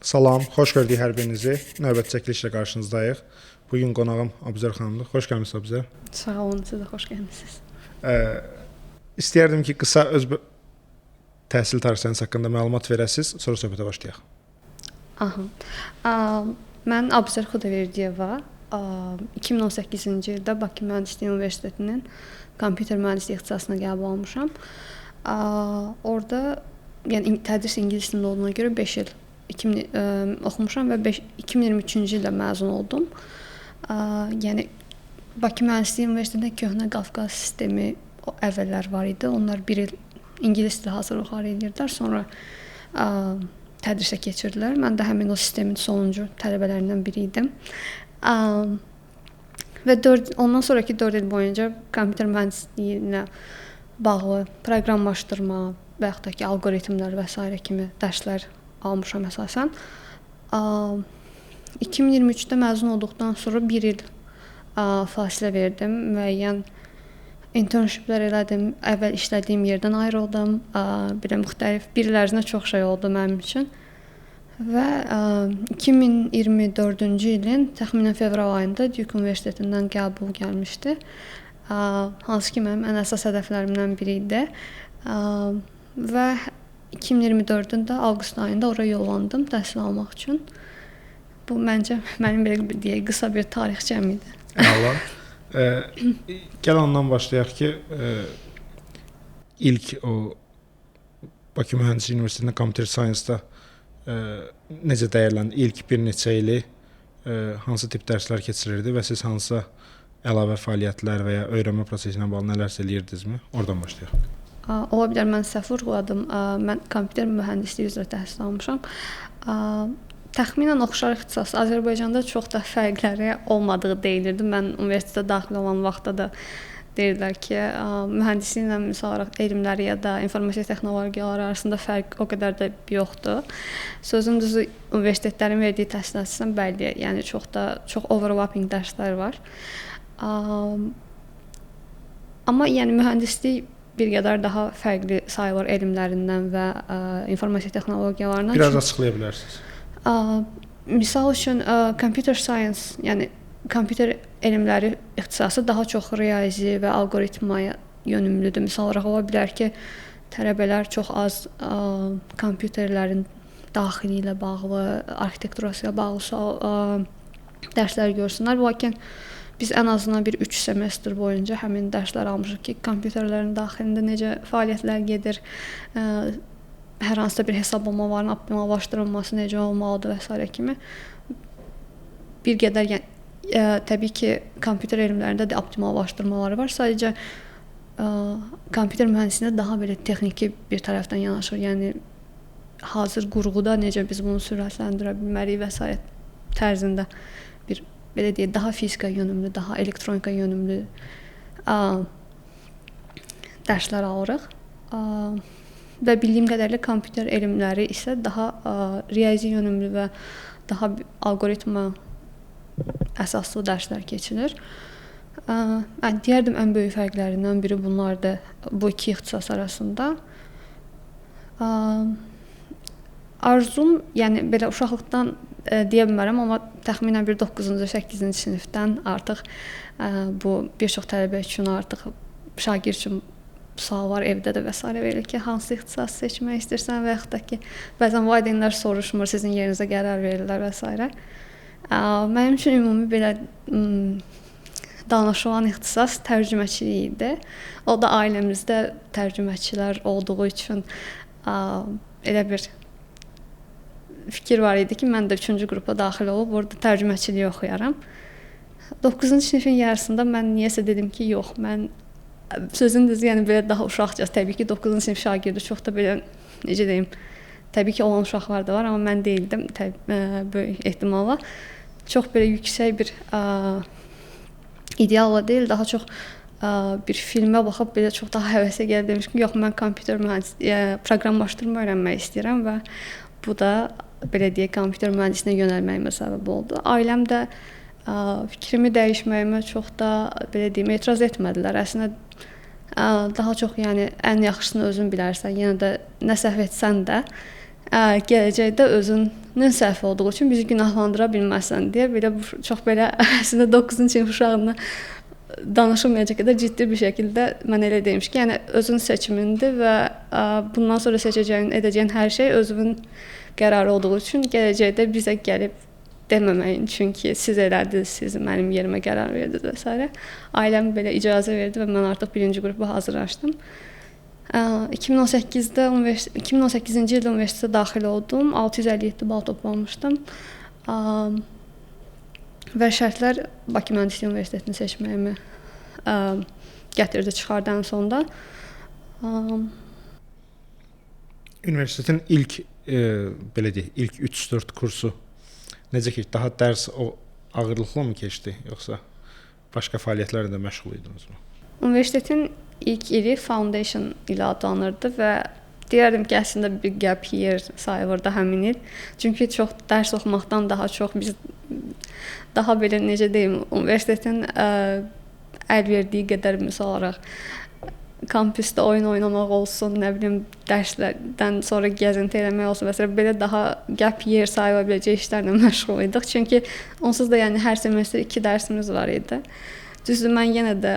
Salam, xoş gördük hər birinizi. Növbəti çəkilişlə qarşınızdayıq. Bugün qonağım Abuzər xanımdır. Xoş gəlmisiniz Abuzər. Sağ olun, siz də xoş gəlmisiniz. İstəyərdim ki, qısa öz təhsil tarixiniz haqqında məlumat verəsiniz, sonra söhbətə başlayaq. Mən Abuzər Xudaverdiyeva 2018-ci ildə Bakı Mühəndislik Universitetinin kompüter mühəndisliyi ixtisasına qəbul olmuşam. Orada yəni tədris ingilis dilində olduğuna görə 5 il oxumuşam və 2023-cü ildə məzun oldum. Yəni Bakı Mühəndislik Universitetində köhnə Qafqaz sistemi əvvəllər var idi. Onlar 1 il ingilis dili hazırlıqları edirdilər, sonra tədrisə keçirdilər. Mən də həmin o sistemin sonuncu tələbələrindən biri idim. Və ondan sonraki 4 il boyunca kompüter mühəndisliyi bağlı proqramlaşdırma və yaxud da ki, alqoritmlər və s. kimi dərslər almışam əsasən. 2023-də məzun olduqdan sonra 1 il fasilə verdim. Müəyyən internshiplər elədim. Əvvəl işlədiyim yerdən ayrıldım. Bir il ərzində çox şey oldu mənim üçün. Və 2024-cü ilin təxminən fevral ayında Duke Universitetindən qəbul gəlmişdi. Hansı ki, mənim ən əsas hədəflərimdən biri idi. Və 2024-ün də avqust ayında ora yollandım təhsil almaq üçün. Bu məncə mənim belə deyək qısa bir tarixçəm idi. Allah. Gəl ondan başlayaq ki, ilk o Bakı Mühəndislik Universitetində Computer Science-da necə dəyərləndi? İlk bir neçə ili hansı tip dərslər keçirirdi və siz hansısa əlavə fəaliyyətlər və ya öyrənmə prosesi ilə bağlı nələrsə eləyirdinizmi? Oradan başlayaq. Ola bilər mən səhv vurğuladım. Mən kompüter mühəndisliyi üzrə təhsil almışam. Təxminən oxşar ixtisas Azərbaycanda çox da fərqləri olmadığı deyilirdi. Mən universitetə daxil olan vaxtda da deyirdilər ki, mühəndisliklə misal olaraq elmləri ya da informasiya texnologiyaları arasında fərq o qədər də yoxdur. Sözün düzü universitetlərin verdiyi təhsil əsasən bəlli, yəni çox overlapping dərslər var. Amma yəni mühəndislik bir qədər daha fərqli sayılır elmlərindən və informasiya texnologiyalarından. Biraz açıqlaya bilərsiniz. Misal üçün computer science, yəni kompüter elmləri ixtisası daha çox riyazi və alqoritmaya yönümlüdür. Misal olaraq ola bilər ki, tələbələr çox az kompüterlərin daxili ilə bağlı, arxitekturası ilə bağlı dərslər görsünlər. Lakin biz ən azından bir 3 semestr boyunca həmin dərslər almışıq ki, kompüterlərin daxilində necə fəaliyyətlər gedir, hər hansısa bir hesablamaların optimallaşdırılması necə olmalıdır və s. kimi. Bir qədər, yəni təbii ki, kompüter elmlərində də optimallaşdırmaları var. Sadəcə kompüter mühəndisliyində daha belə texniki bir tərəfdən yanaşır. Yəni hazır qurğuda necə biz bunu sürətləndirə bilmərik və s. tərzində bir belə deyək, daha fizika yönümlü, daha elektronika yönümlü dərslər alırıq. Və bildiyim qədərilə kompüter elmləri isə daha riyazi yönümlü və daha alqoritma əsaslı dərslər keçilir. Deyərdim ən böyük fərqlərindən biri bunlardır bu iki ixtisas arasında. Arzum, yəni belə uşaqlıqdan deyə bilmərəm, amma təxminən bir 9-cu, 8-ci sinifdən artıq bu bir çox tələbə üçün artıq şagird üçün sual var evdə də və s. Belə ki, hansı ixtisas seçmək istəyirsən və yaxud da ki, bəzən valideynlər soruşmur, sizin yerinizə qərar verirlər və s. Mənim üçün ümumi belə danışılan ixtisas tərcüməçilik idi. O da ailəmizdə tərcüməçilər olduğu üçün elə bir fikir var idi ki, mən də 3-cü qrupa daxil olub orada tərcüməçiliyi oxuyaram. 9-cu sinifin yarısında mən niyəsə dedim ki, yox, mən sözün düzü, yəni belə daha uşaqcaq, təbii ki, 9-cu sinif şagirdi, çox da belə, necə deyim, təbii ki, olan uşaqlar da var, amma mən deyildim, böyük ehtimalla. Çox belə yüksək bir idealla deyil, daha çox bir filmə baxıb belə çox daha həvəsə gəlib demiş ki, yox, mən kompüter proqramlaşdırma öyrənmək istəyirəm və bu da, belə deyək, kompüter mühəndisliğinə yönəlməyimə səbəb oldu. Ailəm də fikrimi dəyişməyimə çox da, belə deyim, etiraz etmədilər. Əslində, daha çox, yəni, ən yaxşısını özün bilərsən, yenə də nə səhv etsən də, gələcəkdə özünün səhvi olduğu üçün bizi günahlandıra bilməsən deyə belə çox belə əslində 9-cu sinif uşağına danışılmayacaq qədər ciddi bir şəkildə mən elə demiş ki, yəni özün seçimindir və bundan sonra seçəcəyin, edəcəyin hər şey özünün qərarı olduğu üçün gələcəkdə bizə gəlib deməməyin, çünki siz elədiniz, siz mənim yerimə qərar verdiniz və s. Ailəm belə icazə verdi və mən artıq birinci qrupa hazırlaşdım. 2018-ci ildə universitetə daxil oldum. 657 bal toplamışdım. Və şərtlər Bakı Mühəndislik Universitetini seçməyimi gətirdi, çıxardı ən sonda. Universitetin ilk belə deyək, ilk 3-4 kursu necə keçdi? Daha dərs ağırlıqlı mı keçdi, yoxsa başqa fəaliyyətlərlə də məşğul idinizmi? Universitetin ilk ili Foundation ilə adlanırdı və deyərdim ki, əslində bir gap year sayılırdı həmin il. Çünki çox dərs oxumaqdan daha çox biz daha belə necə deyim, universitetin əl verdiyi qədər misal olaraq kampüsdə oyun oynamaq olsun, nə bilim, dərslərdən sonra gəzinti eləmək olsun və s. belə daha gap year sayıla biləcək işlərlə məşğul idik. Çünki onsuz da yəni hər semestr 2 dərsimiz var idi. Düzdür, mən yenə də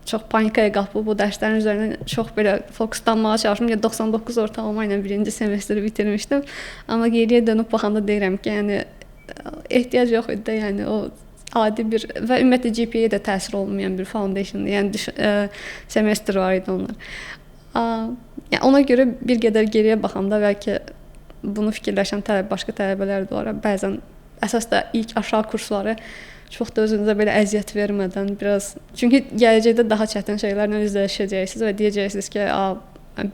çox panikaya qapıb bu dərslərin üzərinə çox belə fokuslanmağa çalışdım. 99 ortalama ilə birinci semestri bitirmişdim. Amma geriyə dönüb baxanda deyirəm ki, yəni ehtiyac yox idi, yəni o adi bir və ümumiyyətlə GPA-yə də təsir olmayan bir foundation, yəni semestr var idi onlar. Yəni ona görə bir qədər geriyə baxanda bəlkə bunu fikirləşən başqa tələbələr də var. Bəzən əsas da ilk aşağı kursları çox da özünüzə belə əziyyət vermədən biraz, çünki gələcəkdə daha çətin şeylərlə üzləşəcəksiniz və deyəcəksiniz ki,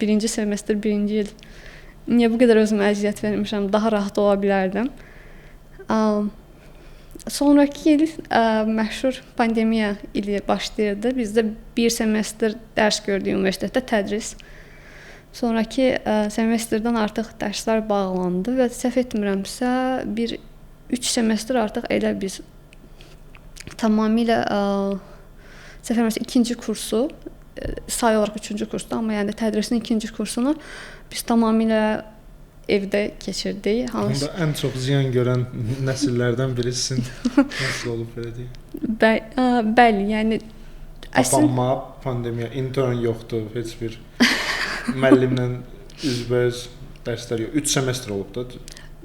birinci semestr, birinci il niyə bu qədər özümə əziyyət vermişəm, daha rahat ola bilərdim. Sonrakı il məşhur pandemiya ili başlayırdı. Bizdə bir semestr dərs gördük universitetdə, tədris. Sonrakı semestrdən artıq dərslər bağlandı və səhv etmirəmsə, 3 semestr artıq elə biz tamamilə səhv etmirəmsə ikinci kursu, sayı olaraq 3-cü kursda, amma yəni tədrisin ikinci kursunu biz tamamilə evdə keçirdik. Onda ən çox ziyan görən nəsillərdən birisisin. Nasıl olub belə deyək? Bəli, yəni Amma pandemiya, intern yoxdur, heç bir müəllimlə üzbəüz dərslər yox. 3 semestr olub da.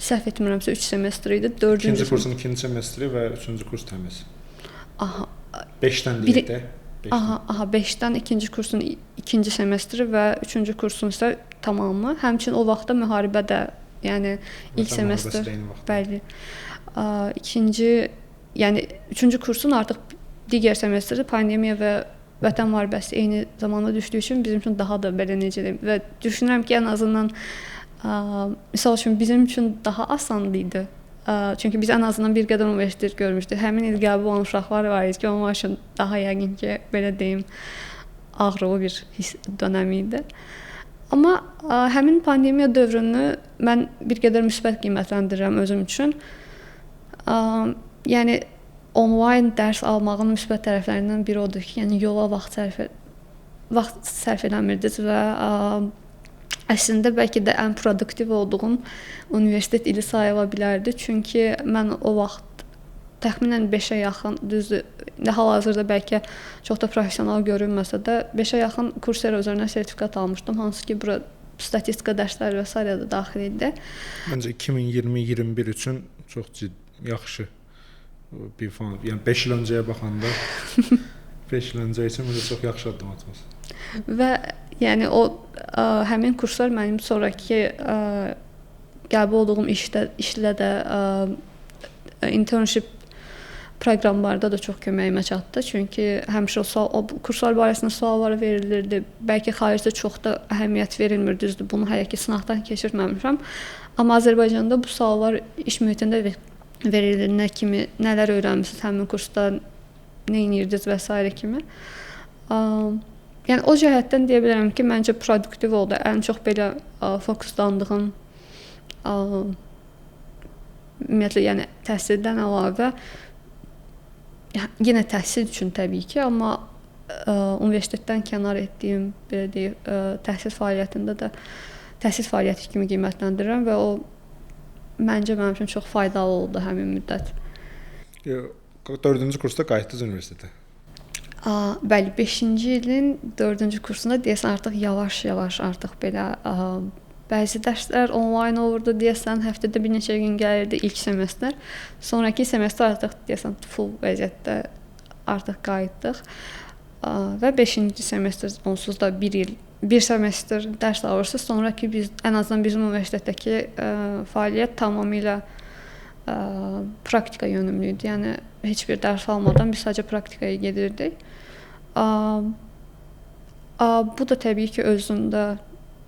Səhv etmirəmsə 3 semestr idi. 4-cü İkinci kursun ikinci semestri və 3-cü kurs təmiz. Aha. 5-dən deyək də. 5-dən ikinci kursun ikinci semestri və 3-cü kursun isə tamamı. Həmçinin o vaxtda müharibə də, yəni ilk semestr, bəli. İkinci, yəni 3-cü kursun artıq digər semestrdə pandemiya və vətən müharibəsi eyni zamanda düşdüyü üçün bizim üçün daha da belə necə deyim və düşünürəm ki, ən azından misal üçün bizim üçün daha asan idi. Çünki biz ən azından bir qədər universitet görmüşdük. Həmin il qəbul olan uşaqlar var idi ki, onlar üçün daha yəqin ki, belə deyim, ağrılı bir dönəm idi. Amma həmin pandemiya dövrünü mən bir qədər müsbət qiymətləndirirəm özüm üçün. Yəni onlayn dərs almağın müsbət tərəflərindən biri odur ki, yəni yola vaxt sərf eləmirdiniz və əslində bəlkə də ən produktiv olduğum universitet ili sayıla bilərdi. Çünki mən o vaxt təxminən 5-ə yaxın, düzdür, hal-hazırda bəlkə çox da professional görünməsə də 5-ə yaxın Coursera üzərinə sertifikat almışdım. Hansı ki, bura statistika dərsləri və s. də daxil idi. Məncə 2020-21 üçün çox yaxşı bir fond. Yəni 5 il öncəyə baxanda 5 il öncə üçün məncə çox yaxşı addım atmışsınız. Və yəni o həmin kurslar mənim sonrakı qəbul olduğum işlə də internship proqramlarda da çox köməyimə çatdı. Çünki həmişə o kurslar barəsində suallar verilirdi. Bəlkə xaricdə çox da əhəmiyyət verilmir, düzdür. Bunu hələ ki sınaqdan keçirməmişəm. Amma Azərbaycanda bu suallar iş mühitində verilir, nələr öyrənmisiniz həmin kursda, nə edirdiniz və s. kimi. Yəni o cəhətdən deyə bilərəm ki, məncə produktiv oldu. Ən çox belə fokuslandığım ümumiyyətlə, yəni təhsildən əlavə yenə təhsil üçün təbii ki, amma universitetdən kənar etdiyim belə deyək, təhsil fəaliyyətində də təhsil fəaliyyəti kimi qiymətləndirirəm və o məncə mənim üçün çox faydalı oldu həmin müddət. 4-cü kursda qayıtdınız universitetə. Bəli, 5-ci ilin 4-cü kursunda deyəsən artıq yavaş-yavaş artıq belə bəzi dərslər onlayn olurdu, deyəsən həftədə bir neçə gün gəlirdi ilk semestr. Sonrakı semestr artıq deyəsən full vəziyyətdə artıq qayıtdıq. Və 5-ci semestr onsuz da 1 semestr dərs alırsınız. Sonrakı ən azından bizim universitetdəki fəaliyyət tamamilə praktika yönümlü idi. Yəni heç bir dərs almadan biz sadəcə praktikaya gedirdik. Bu da təbii ki özündə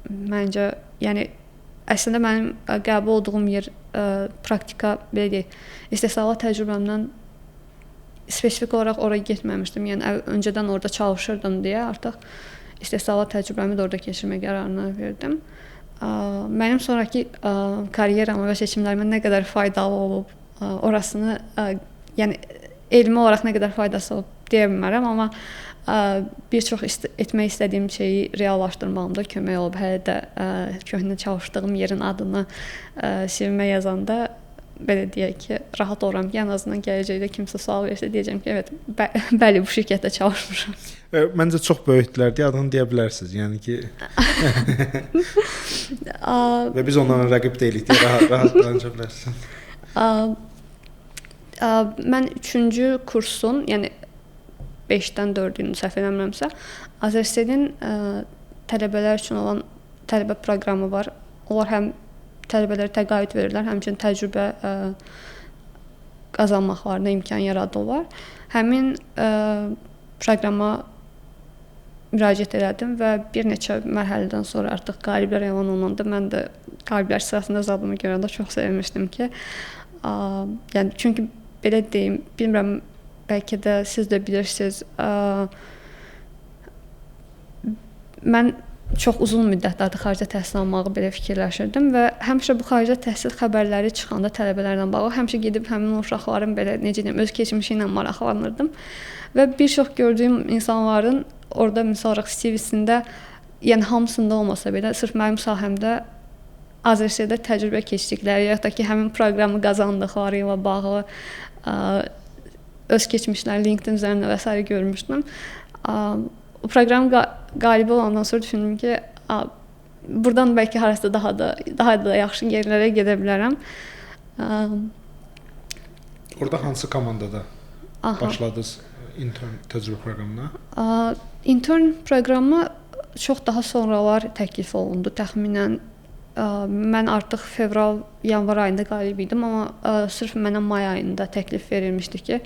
məncə, yəni əslində mənim qəbul olduğum yer praktika belə deyək, istehsalat təcrübəmdən spesifik olaraq ora getməmişdim. Yəni öncədən orada çalışırdım deyə artıq istehsalat təcrübəmi də orada keçirmək qərarına verdim. Mənim sonrakı karyeramə və seçimlərimə nə qədər faydalı olub, orasını, yəni elmi olaraq nə qədər faydası olub deyə bilmərəm, amma bir çox etmək istədiyim şeyi reallaşdırmağımda kömək olub. Hələ də köhnə çalışdığım yerin adını CV-mə yazanda belə deyək ki, rahat oluram ki, ən azından gələcəkdə kimsə sual versə deyəcəm ki, evet, bəli, bu şirkətdə çalışmışam. Məncə çox böyükdülər deyə adını deyə bilərsiniz. Yəni ki və biz onlarla rəqib deyilik deyə rahat danışa bilərsiniz. Mən 3-cü kursun, yəni 5-dən 4-ünü səhv eləmirəmsə, Azərstedin tələbələr üçün olan tələbə proqramı var. Onlar həm tələbələrə təqaüd verirlər, həmçinin təcrübə qazanmaqlarına imkan yaradırlar. Həmin proqrama müraciət elədim və bir neçə mərhələdən sonra artıq qaliblər elan olunanda mən də qaliblər sırasında zadımı görəndə çox sevinmişdim ki, yəni çünki belə deyim, bilmirəm, bəlkə də siz də bilirsiniz, mən çox uzun müddətlərdir xaricdə təhsil almağı belə fikirləşirdim və həmişə bu xaricdə təhsil xəbərləri çıxanda tələbələrlə bağlı həmişə gedib həmin uşaqların belə necə deyim, öz keçmişi ilə maraqlanırdım və bir çox gördüyüm insanların orada misal olaraq CV-sində, yəni hamısında olmasa belə, sırf mənim sahəmdə Azərsteddə təcrübə keçdikləri, ya da ki, həmin proqramı qazandıqları ilə bağlı öz keçmişləri LinkedIn üzərində və s. görmüşdüm. O proqram qalibi olandan sonra düşündüm ki, buradan bəlkə harasa daha da yaxşı yerlərə gedə bilərəm. Orada hansı komandada başladınız intern təcrübə proqramına? Intern proqramı çox daha sonralar təklif olundu. Təxminən mən artıq fevral, yanvar ayında qalib idim, amma sırf mənə may ayında təklif verilmişdi ki,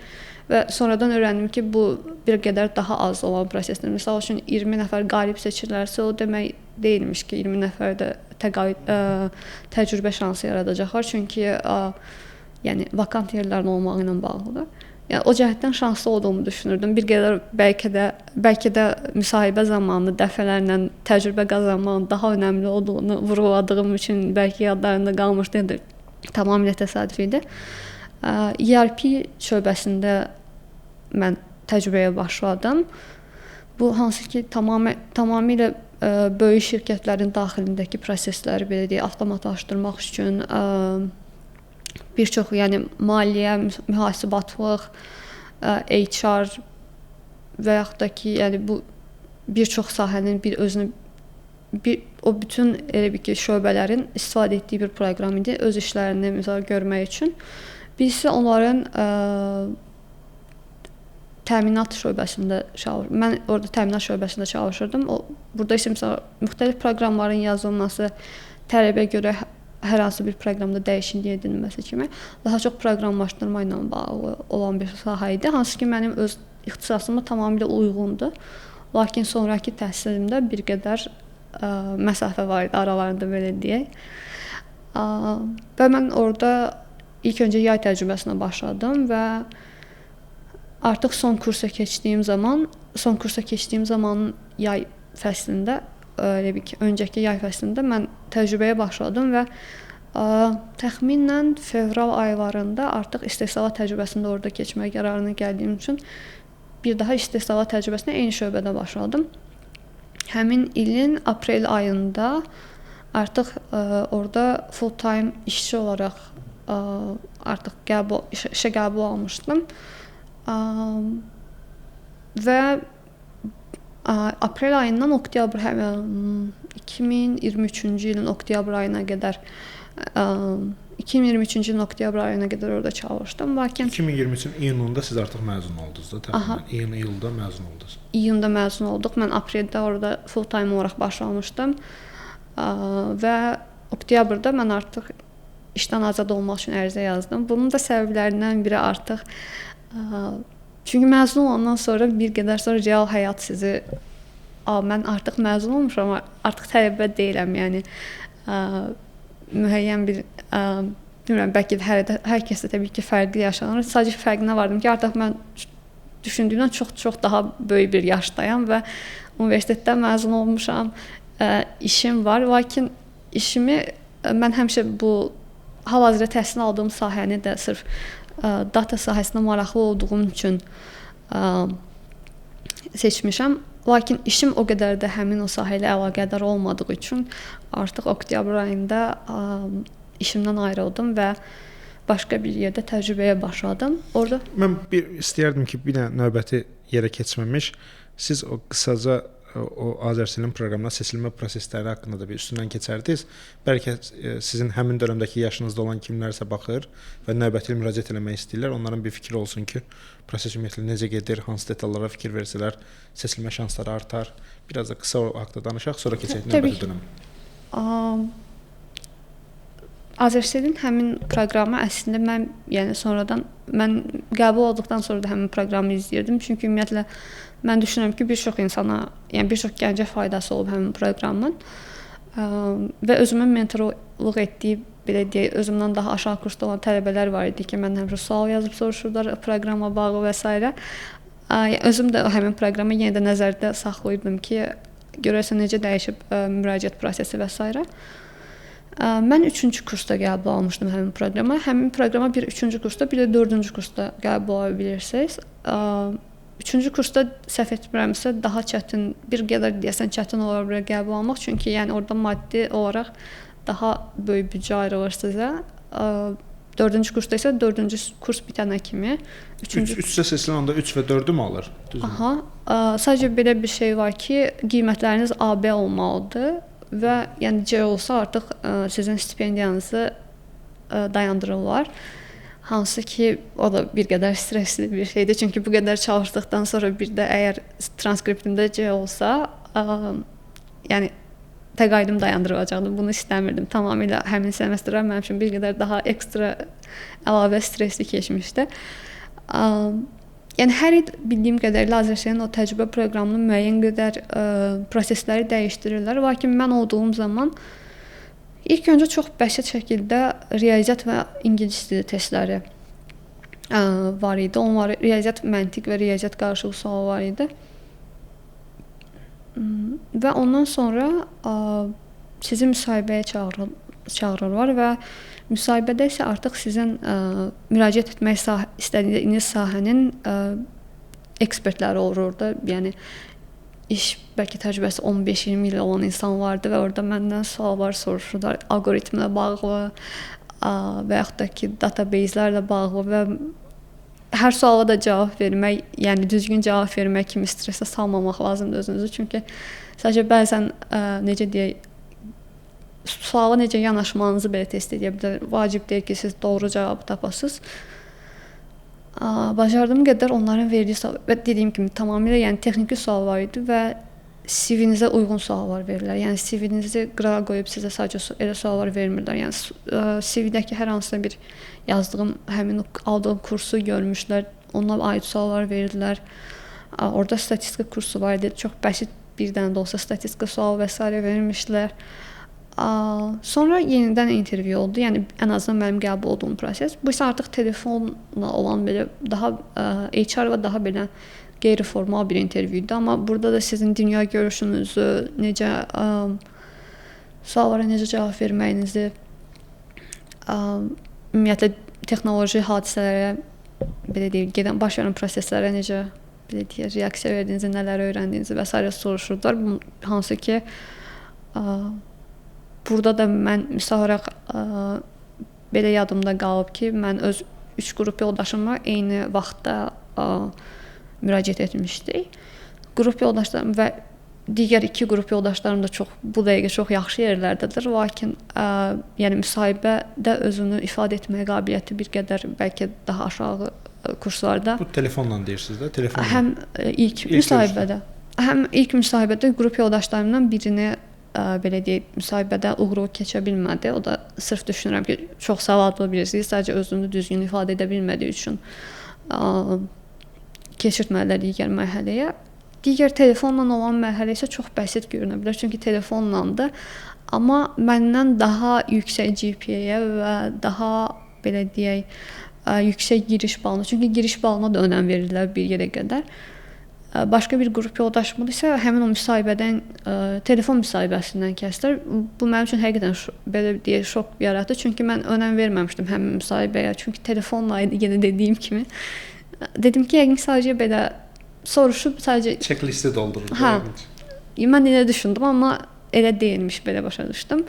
və sonradan öyrəndim ki, bu bir qədər daha az olan prosesdir. Məsəl üçün 20 nəfər qalib seçilərsə, o demək deyilmiş ki, 20 nəfər də təcrübə şansı yaradacaqlar, çünki yəni vakant yerlərin olmağı ilə bağlıdır. Yəni o cəhətdən şanslı olduğumu düşünürdüm. Bir qədər bəlkə də müsahibə zamanı dəfələrlə təcrübə qazanmağın daha önəmli olduğunu vurğuladığım üçün bəlkə yadlarında qalmışdı. Tamamilə təsadüf idi. ERP şöbəsində mən təcrübəyə başladım. Bu hansı ki tamamilə böyük şirkətlərin daxilindəki prosesləri belə deyək, avtomatlaşdırmaq üçün bir çox, yəni maliyyə, mühasibatlıq, HR və yaxud da ki, yəni bu bir çox sahənin o bütün elə bir ki, şöbələrin istifadə etdiyi bir proqram idi öz işlərini məsəl görmək üçün. Biz isə onların təminat şöbəsində mən orada təminat şöbəsində çalışırdım. Burada isə məsəl müxtəlif proqramların yazılması, tələbə görə hər hansı bir proqramda dəyişiklik edilməsi kimi daha çox proqramlaşdırma ilə bağlı olan bir sahə idi. Hansı ki, mənim öz ixtisasıma tamamilə uyğundur. Lakin sonrakı təhsilimdə bir qədər məsafə var idi aralarında, belə deyək. Və mən orada ilk öncə yay təcrübəsinə başladım və artıq son kursa keçdiyim zaman yay fəslində, elə bir ki, öncəki yay fəslində mən təcrübəyə başladım və təxminən fevral aylarında artıq istehsalat təcrübəsində orada keçmək qərarına gəldiyim üçün bir daha istehsalat təcrübəsinə eyni şöbədə başladım. Həmin ilin aprel ayında artıq orada full time işçi olaraq artıq işə qəbul almışdım. Və aprel ayından oktyabr 2023-cü ilin oktyabr ayına qədər 2023-cü ilin oktyabr ayına qədər orada çalışdım. Lakin 2023-ün iyununda siz artıq məzun oldunuz da, təxminən iyun-iyulda məzun oldunuz. İyunda məzun olduq. Mən apreldə orada full time olaraq başlamışdım. Və oktyabrda mən artıq işdən azad olmaq üçün ərizə yazdım. Bunun da səbəblərindən biri artıq çünki məzun olandan sonra bir qədər sonra real həyat sizi mən artıq məzun olmuşam, artıq tələbə deyiləm, yəni müəyyən bir bilmirəm, bəlkə hər kəsdə təbii ki fərqli yaşanır. Sadəcə fərqinə vardım ki, artıq mən düşündüyümdən çox daha böyük bir yaşdayam və universitetdən məzun olmuşam, işim var, lakin işimi mən həmişə bu hal-hazırda təhsil aldığım sahəni də sırf data sahəsinə maraqlı olduğum üçün seçmişəm. Lakin işim o qədər də həmin o sahə ilə əlaqədar olmadığı üçün artıq oktyabr ayında işimdən ayrıldım və başqa bir yerdə təcrübəyə başladım. Orada mən istəyərdim ki, bir də növbəti yerə keçməmiş siz o qısaca o Azərselin proqramına seçilmə prosesləri haqqında da bir üstündən keçərdiniz. Bəlkə sizin həmin dövrümdəki yaşınızda olan kimlərsə baxır və növbəti il müraciət etmək istəyirlər. Onların bir fikri olsun ki, proses ümumiyyətlə necə gedir, hansı detallara fikir versələr seçilmə şansları artar. Biraz da qısa o haqqda danışaq, sonra keçək növbəti dönəmə. Azərselin həmin proqramı əslində mən sonradan qəbul olduqdan sonra da həmin proqramı izləyirdim. Çünki ümumiyyətlə mən düşünürəm ki, bir çox insana, yəni bir çox gəncə faydası olub həmin proqramın. Və özümün mentorluq etdiyi, belə deyək, özümdən daha aşağı kursda olan tələbələr var idi ki, mən həmişə sual yazıb soruşurlar proqrama bağlı və s. Özüm də həmin proqramı yenə də nəzərdə saxlayırdım ki, görəsən necə dəyişib müraciət prosesi və s. Mən 3-cü kursda qəbul almışdım həmin proqrama. Həmin proqrama bir 3-cü kursda, bir də 4-cü kursda qəbul ala bilirsiniz. 3-cü kursda səhv etmirəmsə daha çətin, bir qədər deyəsən çətin olar bura qəbul almaq. Çünki yəni orada maddi olaraq daha böyük büdcə ayrılır sizə. 4-cü kursda isə 4-cü kurs bitənə kimi 3-cü seçilən onda 3 və 4-ü mü alır? Aha. Sadəcə belə bir şey var ki, qiymətləriniz AB olmalıdır və yəni C olsa artıq sizin stipendiyanızı dayandırırlar. Hansı ki, o da bir qədər stressli bir şeydir. Çünki bu qədər çalışdıqdan sonra bir də əgər transkriptimdə C olsa, yəni təqaüdüm dayandırılacaqdı. Bunu istəmirdim. Tamamilə həmin semestrlər mənim üçün bir qədər daha ekstra əlavə stresli keçmişdi. Yəni hər il bildiyim qədərilə Azərselin o təcrübə proqramının müəyyən qədər prosesləri dəyişdirirlər. Lakin mən olduğum zaman ilk öncə çox bəsit şəkildə riyaziyyat və ingilis dili testləri var idi. Onlar riyaziyyat, məntiq və riyaziyyat qarşılığı sualı var idi. Və ondan sonra sizi müsahibəyə çağırırlar və müsahibədə isə artıq sizin müraciət etmək istədiyiniz sahənin ekspertləri olur orada. Yəni iş bəlkə təcrübəsi 15-20 il olan insan vardı və orada məndən suallar soruşurlar, alqoritmlə bağlı və yaxud da ki, databeyzlərlə bağlı və hər suala da cavab vermək, yəni düzgün cavab vermək kimi stressə salmamaq lazımdır özünüzü. Çünki sadəcə bəzən necə deyək, suala necə yanaşmanızı belə test edə bilər. Vacib deyil ki, siz doğru cavabı tapasınız. Bacardığım qədər onların verdiyi sual və dediyim kimi tamamilə yəni texniki sual var idi və CV-nizə uyğun suallar verirlər. Yəni CV-nizi qırağa qoyub sizə sadəcə elə suallar vermirlər. Yəni CV-dəki hər hansısa bir yazdığım, həmin aldığım kursu görmüşlər, ona aid suallar verirdilər. Orada statistika kursu var idi. Çox bəsit bir dənə də olsa statistika sualı və s. vermişdilər. Sonra yenidən intervyu oldu. Yəni ən azından mənim qəbul olduğum proses. Bu isə artıq telefonla olan belə daha HR və daha belə qeyri-formal bir intervyudur. Amma burada da sizin dünya görüşünüzü, necə suallara necə cavab verməyinizi, ümumiyyətlə texnoloji hadisələrə belə deyək, gedən baş verən proseslərə necə belə deyək, reaksiya verdiyinizi, nələr öyrəndiyinizi və s. soruşurlar. Hansı ki burada da mən misal olaraq belə yadımda qalıb ki, mən öz 3 qrup yoldaşımla eyni vaxtda müraciət etmişdik. Qrup yoldaşlarım və digər 2 qrup yoldaşlarım da bu dəqiqə çox yaxşı yerlərdədir. Lakin yəni müsahibədə özünü ifadə etməyə qabiliyyəti bir qədər bəlkə daha aşağı kurslarda. Bu telefonla deyirsiniz də, telefonla. Həm ilk müsahibədə, həm ilk müsahibədə qrup yoldaşlarımdan birini belə deyək, müsahibədə uğurlu keçə bilmədi. O da sırf düşünürəm ki, çox savadlı birisi, sadəcə özünü düzgün ifadə edə bilmədiyi üçün keçirtməlidir digər mərhələyə. Digər telefonla olan mərhələ isə çox bəsit görünə bilər, çünki telefonlandır. Amma məndən daha yüksək GPA-yə və daha belə deyək, yüksək giriş balına, çünki giriş balına da önəm verirlər bir yerə qədər. Başqa bir qrup yoldaşım isə həmin o müsahibədən, telefon müsahibəsindən kəsdilər. Bu mənim üçün həqiqətən belə deyək, şok yaratdı. Çünki mən önəm verməmişdim həmin müsahibəyə. Çünki telefonla idi, yenə dediyim kimi. Dedim ki, yəqin sadəcə belə soruşub sadəcə checklisti doldurdu. Mən elə düşündüm, amma elə deyilmiş, belə başa düşdüm.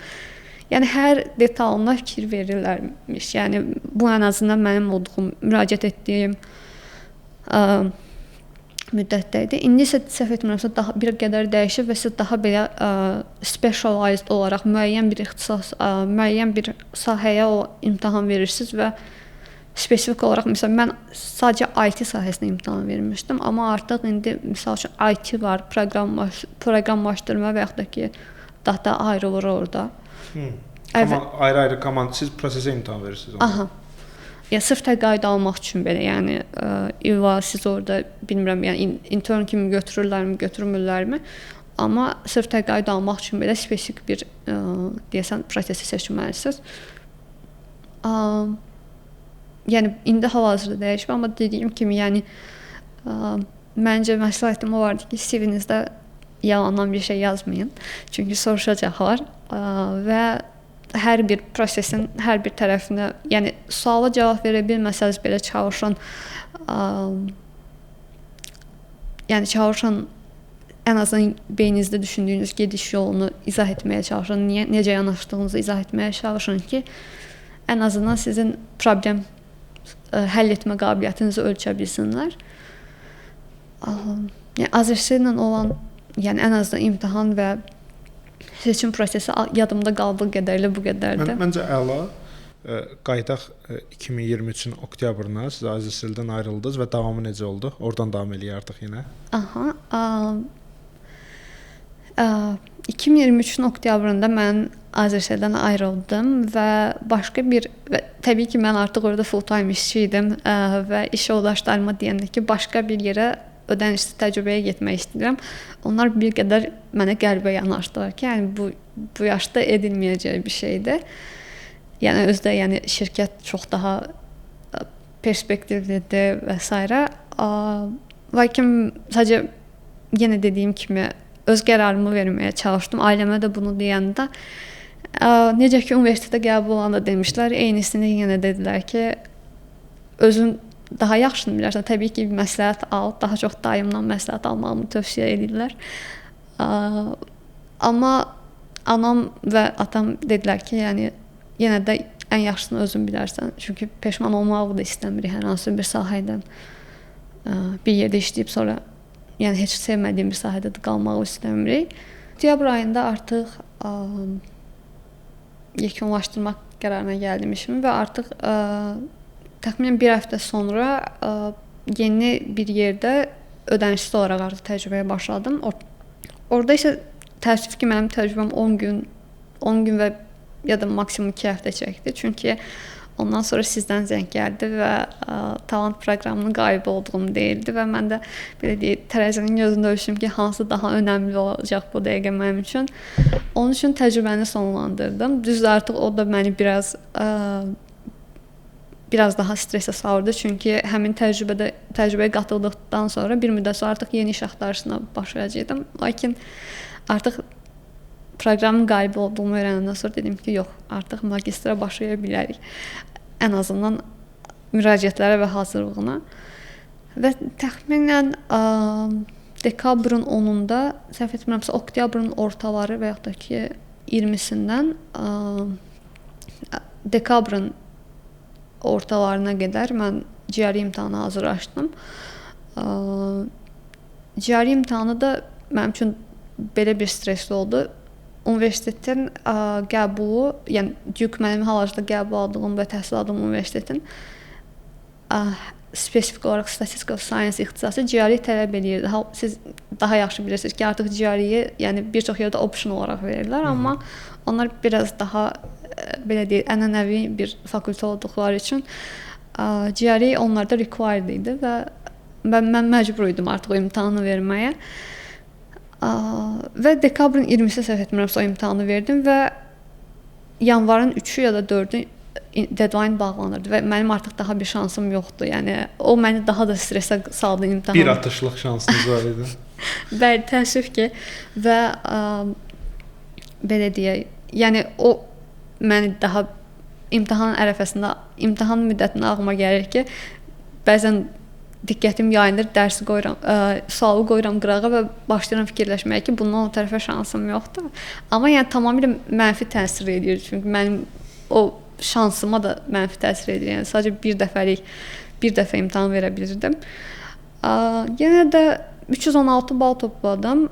Yəni hər detalına fikir verirlərmiş. Yəni bu ən azından mənim olduğum, müraciət etdiyim müddətdə idi. İndi isə səhv etmirəmsə daha bir qədər dəyişib və siz daha belə specialized olaraq müəyyən bir ixtisas, müəyyən bir sahəyə o imtahan verirsiniz və spesifik olaraq məsələn mən sadəcə IT sahəsində imtahan vermişdim, amma artıq indi məsəl üçün IT var, proqramlaşdırma və yaxud da ki daha ayrılır orada. Amma ayrı-ayrı komand siz prosesə imtahan verirsiniz onu. Aha. Ya sırf təqaüd almaq üçün belə, yəni illa siz orada bilmirəm, yəni intern kimi götürürlərmi, götürmürlərmi? Amma sırf təqaüd almaq üçün belə spesifik bir deyəsən prosesi seçməlisiniz. Yəni indi hal-hazırda dəyişib, amma dediyim kimi, yəni məncə məsləhətim olardı ki, CV-nizdə yalandan bir şey yazmayın. Çünki soruşacaqlar və hər bir prosesin hər bir tərəfinə, yəni suala cavab verə bilməsəz belə çalışın ən azından beyninizdə düşündüyünüz gediş yolunu izah etməyə çalışın, necə yanaşdığınızı izah etməyə çalışın ki, ən azından sizin problem həll etmə qabiliyyətinizi ölçə bilsinlər. Yəni azərbaycanca ilə olan, yəni ən azından imtahan və seçim prosesi yadımda qaldığı qədərlə bu qədərdir. Məncə əla. Qayıdaq 2023-ün oktyabrına siz Azərbaycandan ayrıldınız və davamı necə oldu? Oradan davam eləyərdıq yenə. 2023-ün oktyabrında mən Azərbaycandan ayrıldım və başqa bir, təbii ki, mən artıq orada full time işçi idim və iş yoldaşlarıma deyəndə ki, başqa bir yerə ödənişli təcrübəyə getmək istəyirəm. Onlar bir qədər mənə qəribə yanaşdılar ki, yəni bu yaşda edilməyəcək bir şeydir. Yəni özdə yəni şirkət çox daha perspektivlidir və s. Lakin sadəcə yenə dediyim kimi öz qərarımı verməyə çalışdım. Ailəmə də bunu deyəndə necə ki universitetə qəbul olanda demişlər, eynisini yenə dedilər ki, özün daha yaxşını bilərsən. Təbii ki, məsləhət al, daha çox dayımdan məsləhət almağımı tövsiyə edirlər. Amma anam və atam dedilər ki, yəni yenə də ən yaxşısını özün bilərsən. Çünki peşman olmağı da istəmirik hər hansı bir sahədən. Bir yerdə işləyib sonra yəni heç sevmədiyim bir sahədə də qalmağı istəmirik. Oktyabr ayında artıq yekunlaşdırmaq qərarına gəldim işimi və artıq təxminən bir həftə sonra yeni bir yerdə ödənişsiz olaraq artıq təcrübəyə başladım. Orada isə təəssüf ki, mənim təcrübəm 10 gün və ya da maksimum 2 həftə çəkdi. Çünki ondan sonra sizdən zəng gəldi və talant proqramının qalibi olduğumu deyildi və mən də belə deyək, tərəzinin gözündə ölçdüm ki, hansı daha önəmli olacaq bu dəqiqə mənim üçün. Onun üçün təcrübəni sonlandırdım. Düzdür, artıq o da məni biraz daha stresə salırdı. Çünki həmin təcrübəyə qatıldıqdan sonra bir müddət sonra artıq yeni iş axtarışına başlayacaqdım. Lakin artıq proqramın qalibi olduğumu öyrənəndən sonra dedim ki, yox, artıq magistra başlaya bilərik. Ən azından müraciətlərə və hazırlığına. Və təxminən dekabrın 10-unda, səhv etmirəmsə, oktyabrın ortaları və yaxud da ki, 20-sindən dekabrın ortalarına qədər mən GRE imtahana hazırlaşdım. GRE imtahanı da mənim üçün belə bir stresli oldu. Universitetin qəbulu, yəni Duke mənim hal-hazırda qəbul aldığım və təhsil aldığım universitetin spesifik olaraq Statistical Science ixtisası GRE tələb edirdi. Siz daha yaxşı bilirsiniz ki, artıq GRE-yi yəni bir çox yerdə option olaraq verirlər, amma onlar biraz daha belə deyək, ənənəvi bir fakültə olduqları üçün GRE onlarda required idi və mən məcbur idim artıq o imtahanı verməyə. Və dekabrın 20-si səhv etmirəmsə o imtahanı verdim və yanvarın 3-ü ya da 4-ü deadline bağlanırdı və mənim artıq daha bir şansım yoxdur. Yəni o məni daha da stresə saldı imtahan. Bir atışlıq şansınız var idi. Bəli, təəssüf ki və belə deyək, yəni o məni daha imtahan ərəfəsində, imtahan müddətində ağlıma gəlir ki, bəzən diqqətim yayınır, dərsi qoyuram, sualı qoyuram qırağa və başlayıram fikirləşməyə ki, bundan o tərəfə şansım yoxdur. Amma yəni tamamilə mənfi təsir edir. Çünki mənim o şansıma da mənfi təsir edir. Yəni sadəcə bir dəfə imtahan verə bilirdim. Yenə də 316 bal topladım.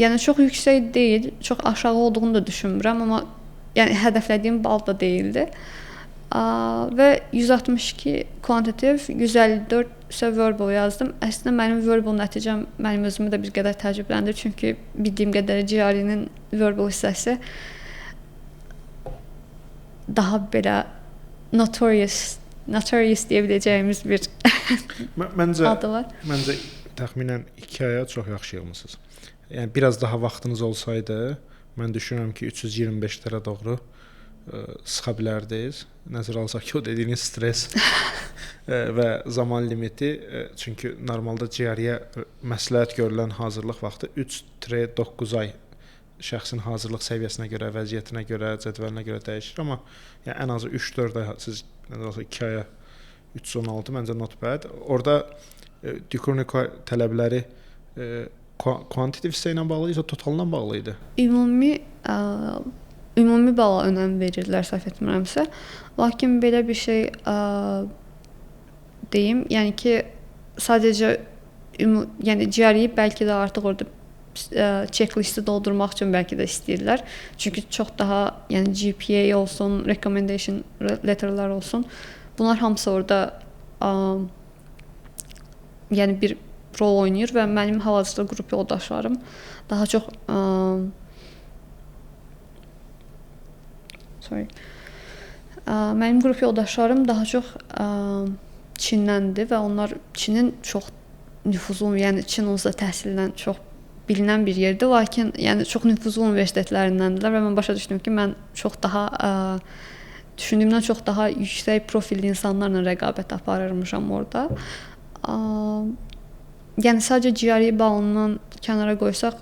Yəni çox yüksək deyil, çox aşağı olduğunu da düşünmürəm, amma yəni hədəflədiyim bal da deyildi. Və 162 quantitative, 154 isə verbal yazdım. Əslində mənim verbal nəticəm mənim özümü də bir qədər təəccübləndir. Çünki bildiyim qədər GRE-nin verbal hissəsi daha belə notorious deyə biləcəyimiz bir adı var. Məncə təxminən 2 aya çox yaxşı yığmısınız. Yəni biraz daha vaxtınız olsaydı, mən düşünürəm ki 325-lərə doğru sıxa bilərdiniz. Nəzərə alsaq ki, o dediyiniz stres və zaman limiti, çünki normalda GRE-yə məsləhət görülən hazırlıq vaxtı 3-9 ay şəxsin hazırlıq səviyyəsinə görə, vəziyyətinə görə, cədvəlinə görə dəyişir, amma yəni ən azı 3-4 ay siz nəzərə alsaq 2 aya 316 məncə not bad. Orada Duke tələbləri quantitative hissə ilə bağlı yoxsa totalına bağlı idi? Ümumi bala önəm verirlər, səhv etmirəmsə. Lakin belə bir şey deyim, yəni ki, sadəcə yəni GRE bəlkə də artıq orada checklisti doldurmaq üçün bəlkə də istəyirlər. Çünki çox daha, yəni GPA olsun, recommendation letterlər olsun, bunlar hamısı orada yəni bir rol oynayır və mənim hal-hazırda qrup yoldaşlarım daha çox mənim qrup yoldaşlarım daha çox Çindəndir və onlar Çinin çox nüfuzlu, yəni Çin onsuz da təhsildən çox bilinən bir yerdir, lakin yəni çox nüfuzlu universitetlərindəndirlər və mən başa düşdüm ki, mən çox daha düşündüyümdən çox daha yüksək profilli insanlarla rəqabət aparırmışam orada. Yəni sadəcə GRE balından kənara qoysaq,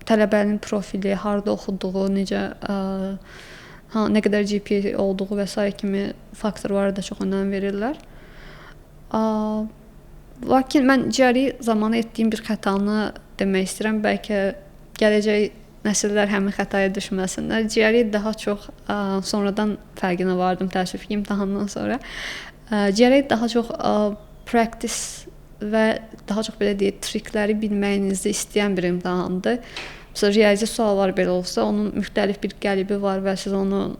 tələbənin profili, harda oxuduğu, necə nə qədər GPA olduğu və s. kimi faktorlara da çox önəm verirlər. Lakin mən GRE zamanı etdiyim bir xətanı demək istəyirəm. Bəlkə gələcək nəsillər həmin xətaya düşməsinlər. GRE daha çox sonradan fərqinə vardım təəssüf ki, imtahandan sonra. GRE daha çox practice və daha çox belə deyək, trikləri bilməyinizi istəyən bir imtahandır. Məsələn, riyazi suallar belə olsa, onun müxtəlif bir qəlibi var və siz onun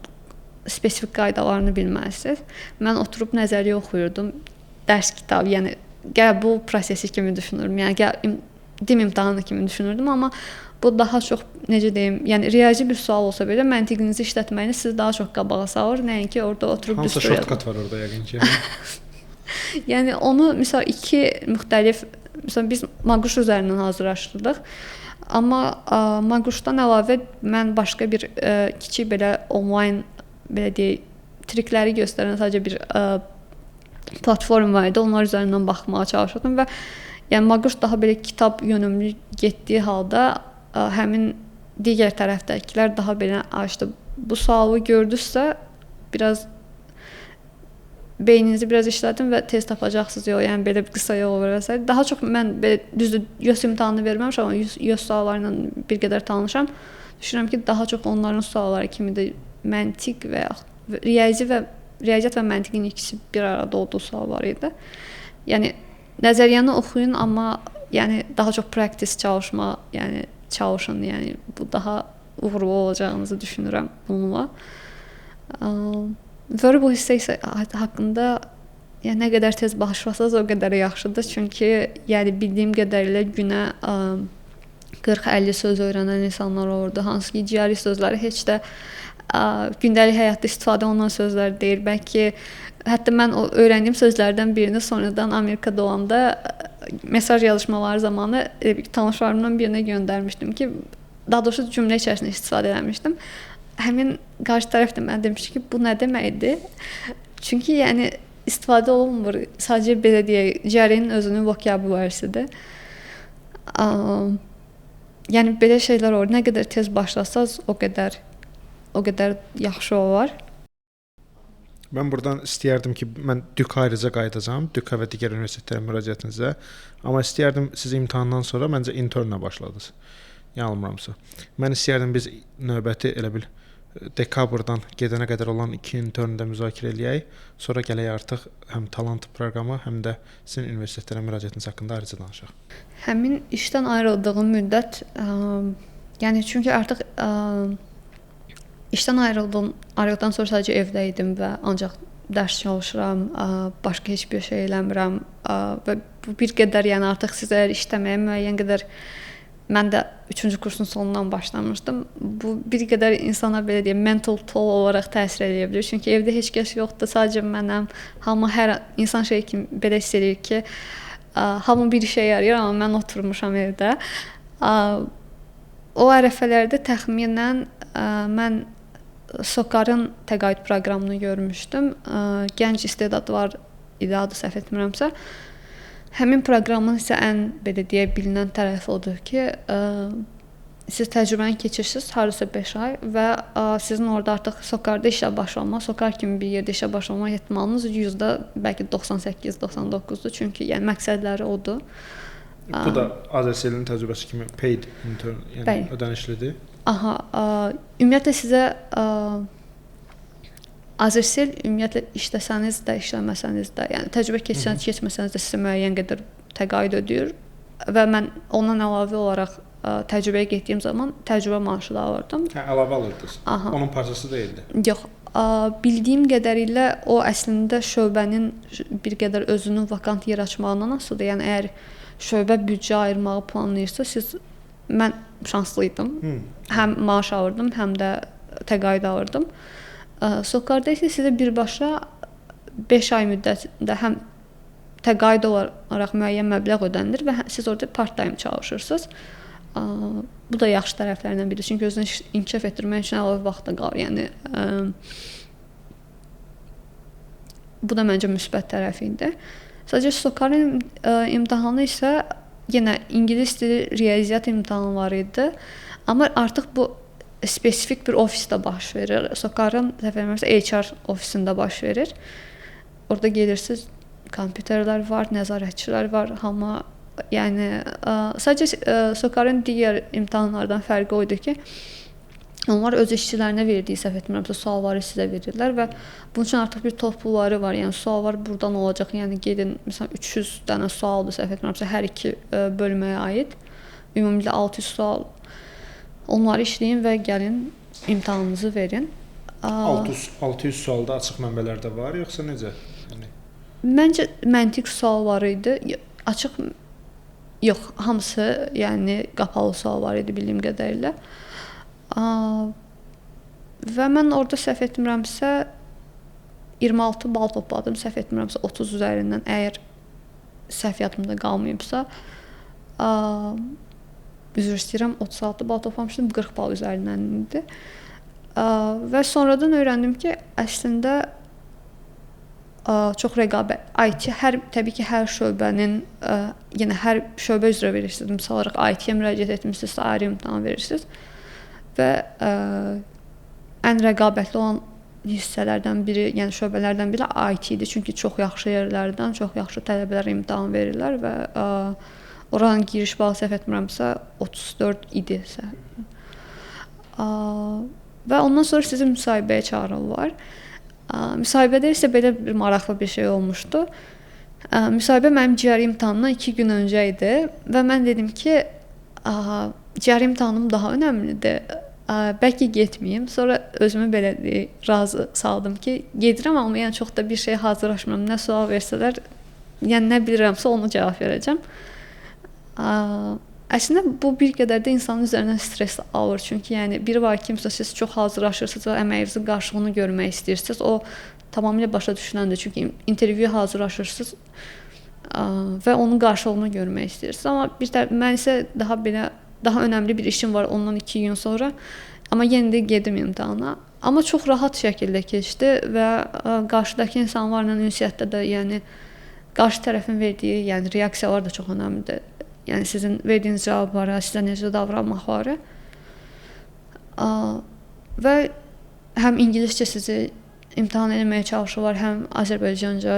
spesifik qaydalarını bilməlisiniz. Mən oturub nəzəriyyə oxuyurdum, dərs kitabı, yəni qəbul prosesi kimi düşünürdüm, yəni dim imtahanı kimi düşünürdüm, amma bu daha çox, necə deyim, yəni riyazi bir sual olsa belə məntiqinizi işlətməyiniz sizi daha çox qabağa salır, nəinki orada oturub hansı shortcut var orada yəqin ki? Yəni onu, məsəl, iki müxtəlif, məsələn, biz Maqush üzərindən hazırlaşdırdıq. Amma Maqushdan əlavə mən başqa bir kiçik belə onlayn, belə deyək, trikləri göstərən sadəcə bir platform var idi. Onlar üzərindən baxmağa çalışırdım və yəni Maqush daha belə kitab yönümlü getdiyi halda həmin digər tərəfdəkilər daha belə bu sualı gördünüzsə biraz beyninizi biraz işlədin və tez tapacaqsınız, yəni belə bir qısa yol var və s. Daha çox mən belə düzdür, YÖS imtahanını verməmişəm, amma YÖS sualları ilə bir qədər tanışam. düşünürəm ki, daha çox onların sualları kimi də məntiq və riyaziyyat və məntiqin ikisi bir arada olduğu sual var idi. Yəni nəzəriyyəni oxuyun, amma yəni daha çox practice çalışma, yəni çalışın, yəni bu daha uğurlu olacağınızı düşünürəm bununla. Variable hissə isə haqqında yəni nə qədər tez başlasanız o qədər yaxşıdır. Çünki yəni bildiyim qədərilə günə 40-50 söz öyrənən insanlar olurdu. Hansı ki, cari sözləri heç də gündəlik həyatda istifadə olunan sözlər deyil. Bəlkə hətta mən o öyrəndiyim sözlərdən birini sonradan Amerikada olanda mesaj yazışmaları zamanı tanışlarımdan birinə göndərmişdim ki, daha doğrusu cümlə içərisində istifadə etmişdim. Həmin qarşı tərəf də mənə demişdi ki, bu nə deməkdir? Çünki yəni istifadə olunmur. Sadəcə belə deyək, cərinin özünün vokabularisidir. Yəni belə şeylər olur. Nə qədər tez başlasanız, o qədər yaxşı olar. Mən buradan istəyərdim ki, mən Duke ayrıca qayıdacağam, Duke və digər universitetlərə müraciətinizə. Amma istəyərdim siz imtahandan sonra məncə internlə başladınız. Yanılmıramsa. Mən istəyərdim biz növbəti elə bil dekabrdan gedənə qədər olan 2 internü də müzakirə eləyək. Sonra gələk artıq həm talant proqramı, həm də sizin universitetlərə müraciətiniz haqqında ayrıca danışaq. Həmin işdən ayrıldığım müddət, yəni çünki artıq işdən ayrıldıqdan sonra sadəcə evdə idim və ancaq dərs çalışıram, başqa heç bir şey eləmirəm və bu bir qədər, yəni artıq siz əgər işləməyə müəyyən qədər, mən də 3-cü kursun sonundan başlamışdım. Bu bir qədər insana belə deyim, mental toll olaraq təsir edə bilər. Çünki evdə heç kəs yoxdur, sadəcə mənəm. Hamı hər insan şey kimi belə hiss edir ki, hamı bir işə yarayır, amma mən oturmuşam evdə. O ərəfələrdə təxminən mən SOCAR-ın təqaüd proqramını görmüşdüm. Gənc istedad var idi, adı səhv etmirəmsə. Həmin proqramın isə ən belə deyə bilinən tərəfi odur ki, siz təcrübəni keçirsiniz hardasa 5 ay və sizin orada artıq SOCAR-da işə başlama, SOCAR kimi bir yerdə işə başlama ehtimalınız bəlkə 98-99-dur. Çünki yəni məqsədləri odur. Bu da AZS-nin təcrübəsi kimi paid intern, yəni ödənişlidir. Ümumiyyətlə sizə AZS ümumiyyətlə işləsəniz də, işləməsəniz də, yəni təcrübə keçməsəniz də sizə müəyyən qədər təqaüd ödəyir və mən ondan əlavə olaraq təcrübəyə getdiyim zaman təcrübə maaşı da alırdım. Əlavə alırdınız. Onun parçası deyildi. Yox, bildiyim qədərilə o əslində şöbənin bir qədər özünün vakant yer açmağından asılıdır. Yəni əgər şöbə büdcə ayırmağı planlayırsa, mən şanslı idim. Həm maaş alırdım, həm də təqaüd alırdım. SOCAR-da isə sizə birbaşa 5 ay müddətində həm təqaüd olaraq müəyyən məbləğ ödənilir və siz orada part-time çalışırsınız. Bu da yaxşı tərəflərindən biridir. Çünki özünü inkişaf etdirmək üçün əlavə vaxt da qalır. Yəni bu da məncə müsbət tərəfi idi. Sadəcə SOCAR-ın imtahanı isə yenə ingilis dili, riyaziyyat imtahanı var idi. Amma artıq bu spesifik bir ofisdə baş verir. SOCAR-ın HR ofisində baş verir. Orada gedirsiniz, kompüterlər var, nəzarətçilər var, amma yəni sadəcə SOCAR-ın digər imtahanlardan fərqi o idi ki, onlar öz işçilərinə verdiyi, səhv etmirəmsə, sualları sizə verirlər və bunun üçün artıq bir topluları var. Yəni suallar buradan olacaq. Yəni gedin, məsələn 300 dənə sualdır, səhv etmirəmsə, hər iki bölməyə aid. Ümumilikdə 600 sual. Onları işləyin və gəlin imtahanınızı verin. 600 sualda açıq mənbələrdə var, yoxsa necə? Məncə məntiq sual var idi. Açıq yox, hamısı yəni qapalı sual var idi bildiyim qədərilə. Və mən orada səhv etmirəmsə 26 bal topladım, səhv etmirəmsə 30 üzərindən, əgər səhv yadımda qalmayıbsa. Üzr istəyirəm, 36 bal toplamışdım, 40 bal üzərindən idi. Və sonradan öyrəndim ki, əslində çox rəqabət. Təbii ki, hər şöbənin, yenə hər şöbə üzrə verirsiniz. Misal olaraq IT-yə müraciət etmişsinizsə, ayrı imtahan verirsiniz. Və ən rəqabətli olan hissələrdən biri, yəni şöbələrdən biri IT-dir. Çünki çox yaxşı yerlərdən, çox yaxşı tələbələr imtahan verirlər və oranın giriş balı səhv etmirəmsə 34 idisə. Və ondan sonra sizi müsahibəyə çağırırlar. Müsahibədə isə belə bir maraqlı bir şey olmuşdu. Müsahibə mənim GRE imtahanımdan 2 gün öncə idi və mən dedim ki, GRE imtahanım daha önəmlidir. Bəlkə getməyim. Sonra özümü belə razı saldım ki, gedirəm, amma yəni çox da bir şey hazırlaşmıram. Nə sual versələr, yəni nə bilirəmsə onu cavab verəcəm. Əslində bu bir qədər də insanın üzərindən stres alır. Çünki yəni biri var ki, məsələn siz çox hazırlaşırsınız və əməyinizin qarşılığını görmək istəyirsiniz. O tamamilə başa düşüləndir. Çünki intervyuya hazırlaşırsınız və onun qarşılığını görmək istəyirsiniz. Amma bir də mən isə daha önəmli bir işim var ondan 2 gün sonra. Amma yenə də gedim imtahana. Amma çox rahat şəkildə keçdi və qarşıdakı insanlarla ünsiyyətdə də yəni qarşı tərəfin verdiyi, yəni reaksiyalar da çox önəmlidir. Yəni sizin verdiyiniz cavablara, sizə necə davranmaqları. Və həm ingiliscə sizi imtahan etməyə çalışırlar, həm Azərbaycanca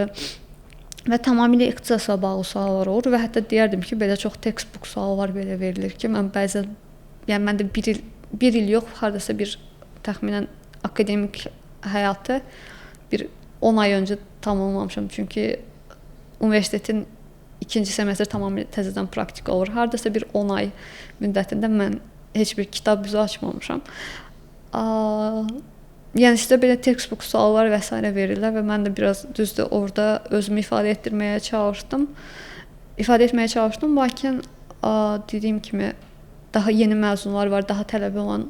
və tamamilə ixtisasla bağlı suallar olur və hətta deyərdim ki, belə çox textbook suallar belə verilir ki, mən bəzən, yəni mən də bir il yox, hardasa bir təxminən akademik həyatı bir 10 ay öncə tamamlamışam. Çünki universitetin 2-ci semestr tamamilə təzədən praktik olur. Hardasa bir 10 ay müddətində mən heç bir kitab üzü açmamışam. Yəni sizə belə textbook suallar və s. verirlər və mən də biraz düzdür orada özümü ifadə etməyə çalışdım. Lakin dediyim kimi daha yeni məzunlar var, daha tələbə olan,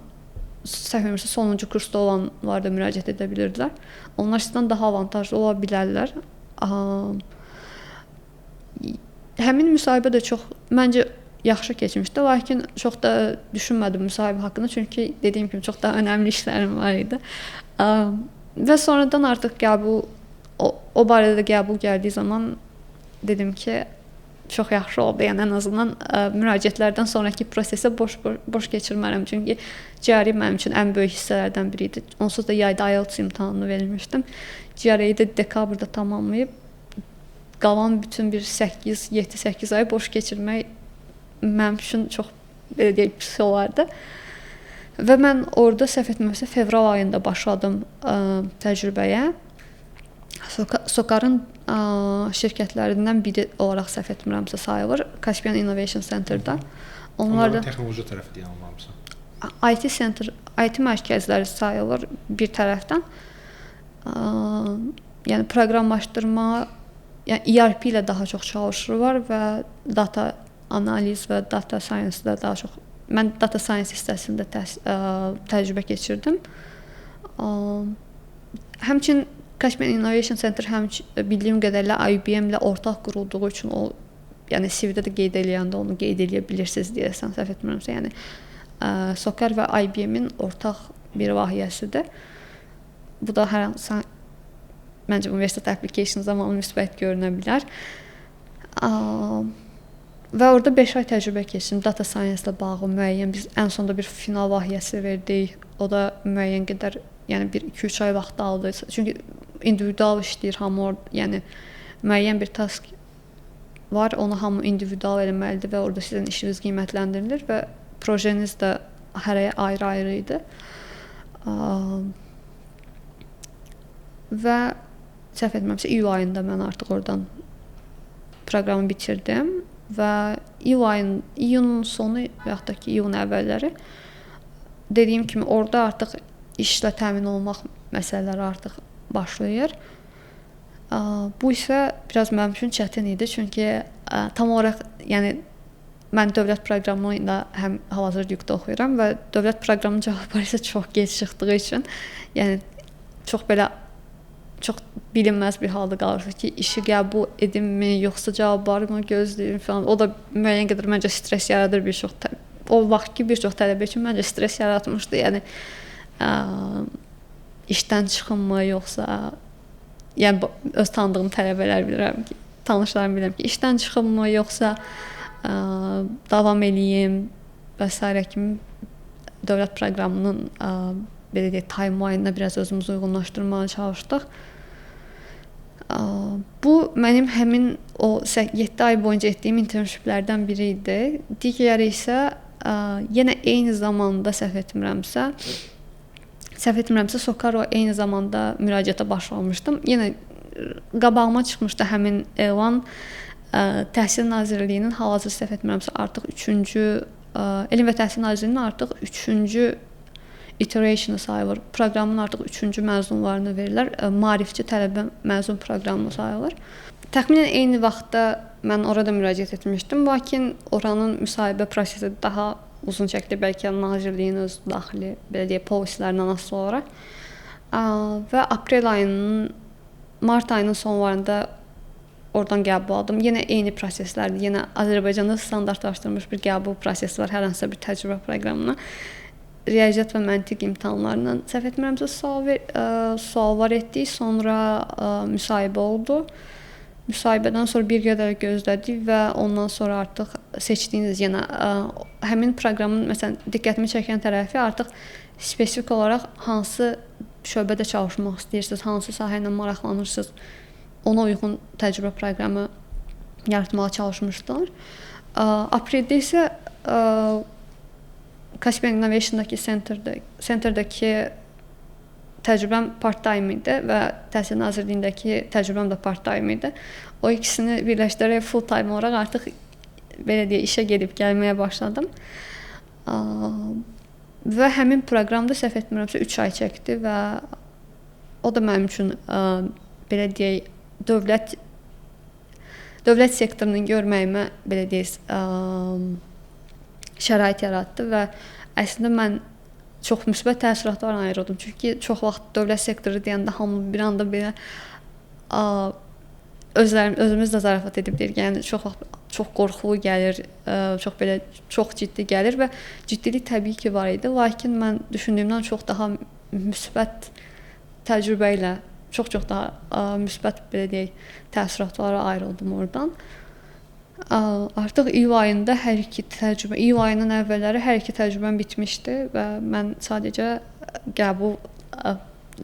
səhv etmirəmsə sonuncu kursda olanlar da müraciət edə bilirdilər. Onlar sizdən daha avantajlı ola bilərlər. Həmin müsahibə də çox məncə yaxşı keçmişdi, lakin çox da düşünmədim müsahibə haqqında, çünki dediyim kimi çox daha önəmli işlərim var idi. Və sonradan artıq qəbul o barədə də qəbul gəldiyi zaman dedim ki, çox yaxşı oldu. Yəni ən azından müraciətlərdən sonrakı prosesə boş keçirmərəm, çünki GRE mənim üçün ən böyük hissələrdən biri idi. Onsuz da yayda IELTS imtahanını vermişdim. GRE-yi də dekabrda tamamlayıb qalan bütün bir 7-8 ay boş keçirmək mənim üçün çox belə deyək pis olardı. Və mən orada səhv etmirəmsə fevral ayında başladım təcrübəyə. SOCAR-ın şirkətlərindən biri olaraq səhv etmirəmsə sayılır. Caspian Innovation Center-da. Onlar da texnoloji tərəfi deyə anlamamısan. IT mərkəzləri sayılır bir tərəfdən. Yəni proqramlaşdırma, yəni ERP ilə daha çox çalışırlar və data analiz və data science-da daha çox. Mən data science hissəsində təcrübə keçirdim. Həmçinin Caspian Innovation Center bildiyim qədərilə IBM-lə ortaq qurulduğu üçün o, yəni CV-də də qeyd eləyəndə onu qeyd eləyə bilirsiniz deyəsən, səhv etmirəmsə, yəni SOCAR və IBM-in ortaq bir layihəsidir. Bu da hər hansı məncə universitet application zamanı müsbət görünə bilər. Və orada 5 ay təcrübə keçirdim. Data science ilə bağlı müəyyən, biz ən sonunda bir final layihəsi verdik. O da müəyyən qədər, yəni 1-2-3 ay vaxt aldı. Çünki individual işləyir hamı, yəni müəyyən bir task var, onu hamı individual eləməlidir və orada sizin işiniz qiymətləndirilir və projeniz də hərəyə ayrı-ayrı idi. Və səhv etmirəmsə iyul ayında mən artıq oradan proqramı bitirdim və iyunun sonu və yaxud da ki iyulun əvvəlləri dediyim kimi orada artıq işlə təmin olmaq məsələləri artıq başlayır. Bu isə biraz mənim üçün çətin idi, çünki tam olaraq, yəni mən dövlət proqramı ilə həm hal-hazırda YUQ-da oxuyuram və dövlət proqramının cavabları isə çox gec çıxdığı üçün, yəni çox bilinməz bir halda qalırsınız ki, işi qəbul edimmi, yoxsa cavablarımı gözləyim falan. O da müəyyən qədər məncə stres yaradır bir çox. O vaxtki bir çox tələbə üçün məncə stres yaratmışdı. Yəni işdən çıxımmı, yoxsa yəni öz tanıdığım tələbələr bilirəm ki, tanışlarım bilirəm ki, işdən çıxımmı, yoxsa davam eləyim və s. kimi dövlət proqramının belə deyək timeline-ına biraz özümüzü uyğunlaşdırmağa çalışdıq. Bu mənim həmin o 7 ay boyunca etdiyim internshiplərdən biri idi. Digəri isə yenə eyni zamanda səhv etmirəmsə Sokaro eyni zamanda müraciətə başlamışdım. Yenə qabağıma çıxmışdı həmin elan. Təhsil Nazirliyinin hal-hazırda səhv etmirəmsə artıq 3-cü Elm və Təhsil Nazirliyinin artıq 3-cü iterationu sayılır. Proqramın artıq 3-cü məzunlarını verirlər. Maarifçi tələbə məzun proqramı sayılır. Təxminən eyni vaxtda mən orada müraciət etmişdim, lakin oranın müsahibə prosesi daha uzun çəkdi, bəlkə Nazirliyin öz daxili, belə deyək, polislərindən asılı olaraq. Və aprel ayının, mart ayının sonlarında oradan qəbul aldım. Yenə eyni proseslərdir. Yenə Azərbaycanda standartlaşdırılmış bir qəbul prosesi var hər hansısa bir təcrübə proqramına. Riyaziyyat və məntiq imtahanlarından səhv etmirəmsə suallar etdik, sonra müsahibə oldu. Müsahibədən sonra bir qədər gözlədik və ondan sonra artıq seçdiyiniz yenə həmin proqramın məsələn diqqətimi çəkən tərəfi artıq spesifik olaraq hansı şöbədə çalışmaq istəyirsiniz, hansı sahə ilə maraqlanırsınız, ona uyğun təcrübə proqramı yaratmağa çalışmışdılar. Apreldə isə Caspian Innovation-dakı centerdəki təcrübəm part-time idi və Təhsil Nazirliyindəki təcrübəm də part-time idi. O ikisini birləşdirərək full-time olaraq artıq belə deyə işə gedib gəlməyə başladım. Və həmin proqramda səhv etmirəmsə 3 ay çəkdi və o da mənim üçün belə deyək dövlət sektorunun görməyimə belə deyək şərait yaratdı və əslində mən çox müsbət təəssüratlarla ayrıldım. Çünki çox vaxt dövlət sektoru deyəndə hamı bir anda belə özümüz də zarafat edib deyir. Yəni çox vaxt çox qorxulu gəlir, çox ciddi gəlir və ciddilik təbii ki var idi. Lakin mən düşündüyümdən çox daha müsbət təcrübə ilə çox daha müsbət belə deyək təəssüratlara ayrıldım oradan. Artıq iyul ayında iyul ayının əvvəlləri hər iki təcrübəm bitmişdi və mən sadəcə qəbul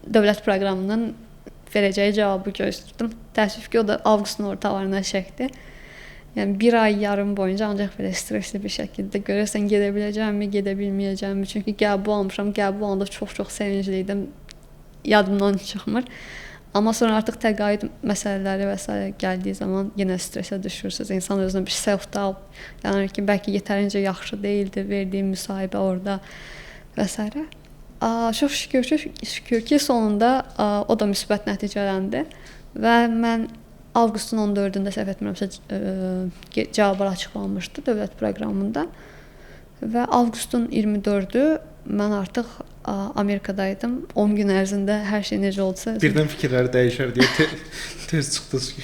dövlət proqramının verəcəyi cavabı gözləyirdim. Təəssüf ki, o da avqustun ortalarına çəkdi. Yəni bir ay yarım boyunca ancaq belə stressli bir şəkildə görəsən gedə biləcəmmi, gedə bilməyəcəmmi? Çünki qəbul almışam, qəbul alanda çox səvincli idim. Yadımdan çıxmır. Amma sonra artıq təqaüd məsələləri və s. gəldiyi zaman yenə stressə düşürsünüz. İnsan özünə bir self-doubt yanır ki, bəlkə yetərincə yaxşı deyildi verdiyim müsahibə orada və s. Çox şükür ki, sonunda o da müsbət nəticələndi və mən avqustun 14-də səhv etmirəmsə cavablar açıqlanmışdı dövlət proqramında və avqustun 24-ü mən artıq Amerikadaydım. 10 gün ərzində hər şey necə oldusa. Birdən fikirləri dəyişər deyə tez çıxdınız ki.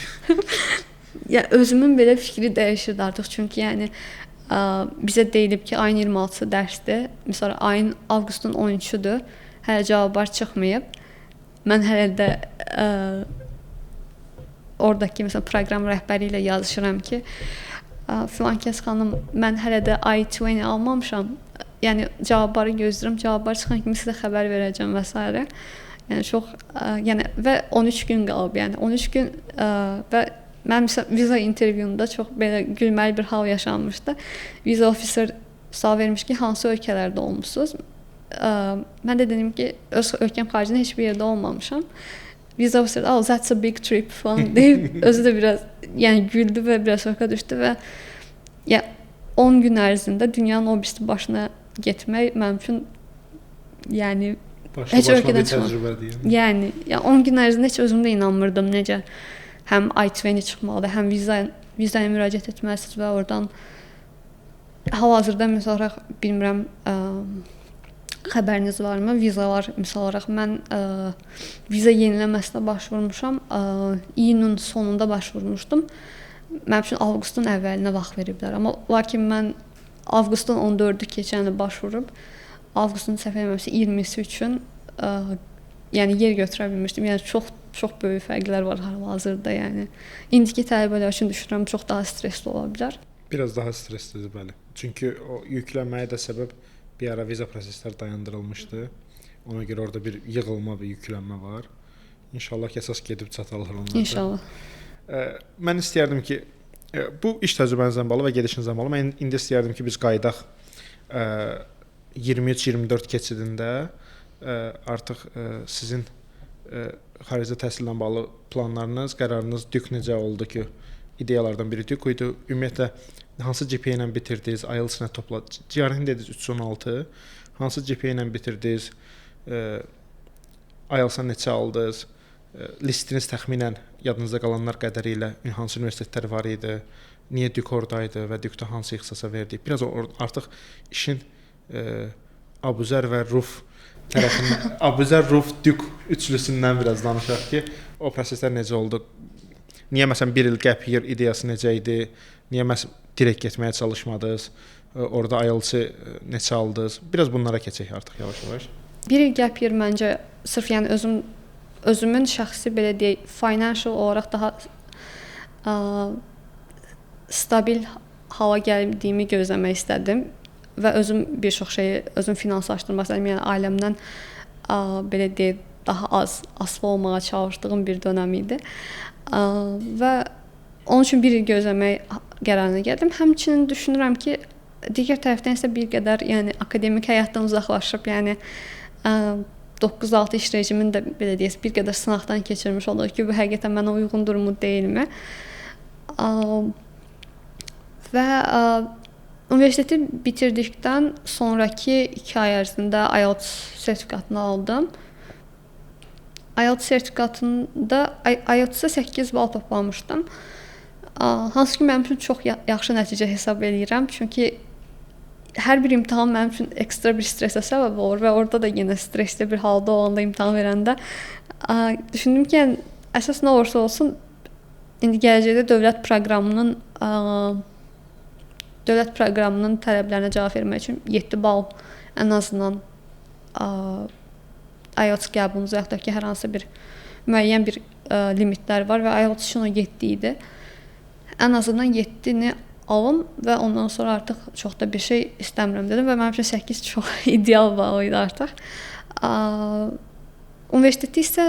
Ya özümün belə fikri dəyişirdi artıq. Çünki yəni bizə deyilib ki, ayın 26-sı dərsdir. Məsələn, ayın avqustun 13-üdür. Hələ cavablar çıxmayıb. Mən hələ də oradakı məsələn proqram rəhbəri ilə yazışıram ki, filankəs xanım, mən hələ də I-20 almamışam. Yəni cavabları gözləyirəm. Cavablar çıxan kimi sizə xəbər verəcəm və s. Yəni çox və 13 gün qalıb. Yəni 13 gün və mən məsələn viza intervyunda çox belə gülməli bir hal yaşanmışdı. Viza officer sual vermiş ki, hansı ölkələrdə olmusunuz? Mən də dedim ki, öz ölkəm xaricində heç bir yerdə olmamışam. Viza officer, "Oh, that's a big trip" falan deyib özü də biraz yəni güldü və biraz şoka düşdü və ya 10 gün ərzində dünyanın o birisi başına getmək mənim üçün yəni heç ölkədən çıxmadı. Yəni 10 gün ərzində heç özüm də inanmırdım necə həm I-20 çıxmalıdır, həm vizaya müraciət etməlisiniz və oradan hal-hazırda məsəl olaraq bilmirəm xəbəriniz varmı? Vizalar misal olaraq mən viza yeniləməsinə başvurmuşam. İyunun sonunda başvurmuşdum. Mənim üçün avqustun əvvəlinə vaxt veriblər. Amma lakin mən avqustun 14-ü keçən il başvurub avqustun səhv etmirəmsə 20-si üçün yəni yer götürə bilmişdim. Yəni çox böyük fərqlər var hal-hazırda, yəni. İndiki tələbələr üçün düşünürəm çox daha stressli ola bilər. Biraz daha stresslidir, bəli. Çünki o yüklənməyə də səbəb bir ara viza prosesləri dayandırılmışdı. Ona görə orada bir yığılma və yüklənmə var. İnşallah ki, əsas gedib çatarlar onlarda. İnşallah. Mən istəyərdim ki, bu iş təcrübənizdən bağlı və gedişinizdən bağlı mən indi istəyərdim ki, biz qayıdaq 23-24 keçidində artıq sizin xarici təhsillə bağlı planlarınız, qərarınız Duke necə oldu ki, ideyalardan biri Duke idi. Ümumiyyətlə hansı GPA ilə bitirdiniz? IELTS nə topladınız? GRE-ni dediniz 316. Hansı GPA ilə bitirdiniz? IELTS-a neçə aldınız? Listiniz təxminən yadınızda qalanlar qədəri ilə hansı universitetlər var idi? Niyə Duke oradaydı və Duke-da hansı ixtisasa verdik? Biraz artıq işin Abuzər və Ruf tərəfindən, Abuzər, Ruf, Duke üçlüsündən biraz danışaq ki, o proseslər necə oldu? Niyə məsələn 1 il gap year ideyası necə idi? Niyə məsələn direkt getməyə çalışmadınız? Orada IELTS-i neçə aldınız? Biraz bunlara keçək artıq yavaş-yavaş. 1 il gap year məncə sırf yəni özümün şəxsi belə deyək, financial olaraq daha stabil hala gəldiyimi gözləmək istədim və özüm bir çox şeyi özüm finanslaşdırmaq istədim. Yəni ailəmdən belə deyək, daha az asılı olmağa çalışdığım bir dönəm idi. Və onun üçün 1 il gözləmək qərarına gəldim. Həmçinin düşünürəm ki, digər tərəfdən isə bir qədər, yəni akademik həyatdan uzaqlaşıb, yəni 9-6 iş rejimini də belə deyək, bir qədər sınaqdan keçirmiş olduq ki, bu həqiqətən mənə uyğundurmu, deyilmi? Və universiteti bitirdikdən sonraki 2 ay ərzində IELTS sertifikatını aldım. IELTS sertifikatında IELTS-a 8 bal toplamışdım. Hansı ki, mənim üçün çox yaxşı nəticə hesab edirəm. Çünki hər bir imtahan mənim üçün ekstra bir stresə səbəb olur və orada da yenə stresli bir halda olanda imtahan verəndə düşündüm ki, yəni, əsas nə olursa olsun, indi gələcəkdə dövlət proqramının tələblərinə cavab vermək üçün 7 bal ən azından IELTS qəbulunuz yaxud da ki, hər hansı bir müəyyən bir limitlər var və IELTS üçün o 7 idi. Ən azından 7-ni alım və ondan sonra artıq çox da bir şey istəmirəm dedim və mənim üçün 8 çox ideal bal idi artıq. Universiteti isə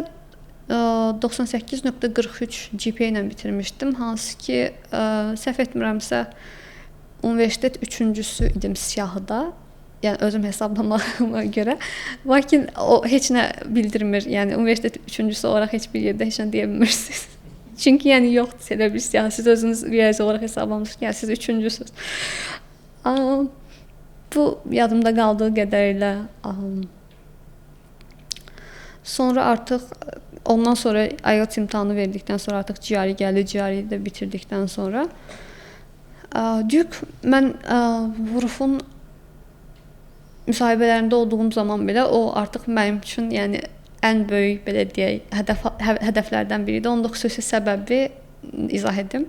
98.43 GPA ilə bitirmişdim. Hansı ki, səhv etmirəmsə, universitet 3-cüsü idim siyahıda. Yəni özüm hesablamağıma görə. Lakin o heç nə bildirmir. Yəni universitet 3-cüsü olaraq heç bir yerdə heç nə deyə bilmirsiniz. Çünki yəni yoxdur elə bir siyah. Siz özünüz riyazi olaraq hesablamışsınız ki, yəni siz 3-cüsüz. Bu yadımda qaldığı qədərilə. Sonra artıq ondan sonra IELTS imtahanı verdikdən sonra artıq GRE gəldi. GRE-yi də bitirdikdən sonra Duke, mən Rufun müsahibələrində olduğum zaman belə o artıq mənim üçün yəni ən böyük belə deyək hədəflərdən biri idi. Onun da xüsusi səbəbi izah edim.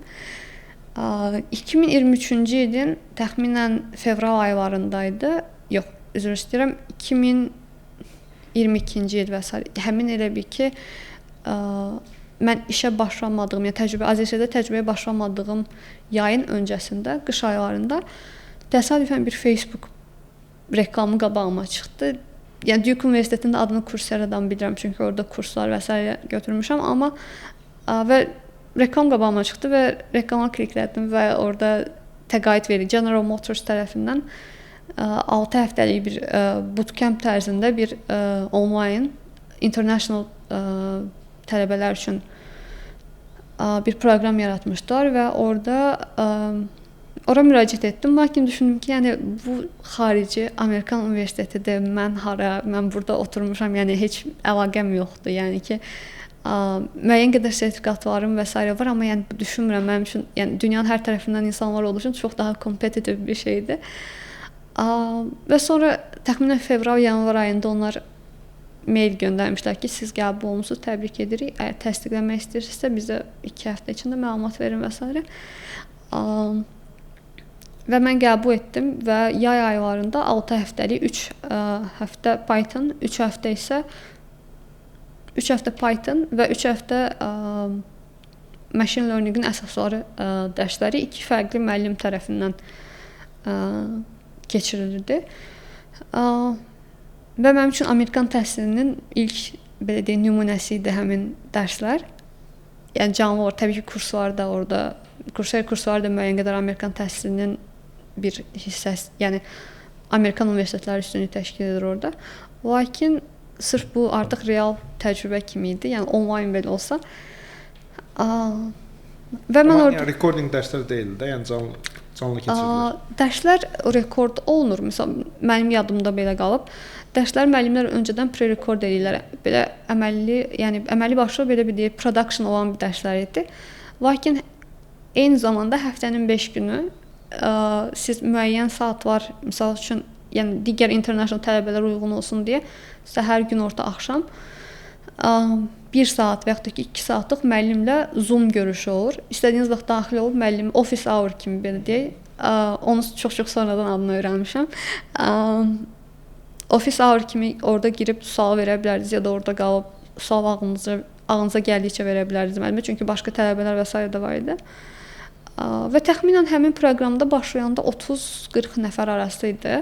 2023-cü ilin təxminən fevral aylarındaydı. Yox, üzr istəyirəm. 2022-ci il və s. Həmin elə bir ki, mən işə başlamadığım, yəni Azərbaycanda təcrübəyə başlamadığım yayın öncəsində, qış aylarında təsadüfən bir Facebook reklamı qabağıma çıxdı. Yəni Duke Universitetinin adını Courseradan bilirəm, çünki orada kurslar və s. götürmüşəm, amma və reklam qabağıma çıxdı və reklama kliklədim və orada təqaüd verildi General Motors tərəfindən 6 həftəlik bir bootcamp tərzində bir online international tələbələr üçün bir proqram yaratmışlar və orada ora müraciət etdim. Lakin düşündüm ki, yəni bu xarici Amerikan universitetidir. Mən burada oturmuşam, yəni heç əlaqəm yoxdur. Yəni ki, müəyyən qədər sertifikatlarım və s. var, amma yəni düşünmürəm mənim üçün, yəni dünyanın hər tərəfindən insanlar olduğu üçün çox daha kompetitiv bir şeydir. Və sonra təxminən fevral-yanvar ayında onlar mail göndərmişlər ki, siz qəbul olmusunuz, təbrik edirik. Əgər təsdiqləmək istəyirsinizsə bizə 2 həftə içində məlumat verin və s. Və mən qəbul etdim və yay aylarında 6 həftəlik 3 həftə Python, 3 həftə isə 3 həftə Python və 3 həftə machine learning-in əsasları dərsləri 2 fərqli müəllim tərəfindən keçirilirdi. Və mənim üçün Amerikan təhsilinin ilk belə deyək nümunəsi idi həmin dərslər. Yəni canlı var, təbii ki, kurslar da orada, kurslar da müəyyən qədər Amerikan təhsilinin bir hissəsi, yəni Amerikan universitetləri üstünlük təşkil edir orada. Lakin sırf bu artıq real təcrübə kimi idi. Yəni onlayn belə olsa. Və mən orada recording dərslər deyildi də, yəni canlı keçirilir. Dərslər rekord olunur. Məsələn, mənim yadımda belə qalıb. Dərslər müəllimlər öncədən pre-record edirlər. Belə əməlli başlı belə bir deyək, production olan bir dərslər idi. Lakin eyni zamanda həftənin 5 günü siz müəyyən saatlar, məsəl üçün, yəni digər international tələbələr uyğun olsun deyə səhər, gün orta, axşam 1 saat və yaxud da ki 2 saatlıq müəllimlə Zoom görüşü olur. İstədiyiniz vaxt daxil olub müəllim office hour kimi belə deyək. Onu çox sonradan adını öyrənmişəm. Office hour kimi orada girib sual verə bilərdiniz ya da orada qalıb sual ağlınıza gəldikcə verə bilərdiniz müəllimə. Çünki başqa tələbələr və s. də var idi. Və təxminən həmin proqramda başlayanda 30-40 nəfər arası idi.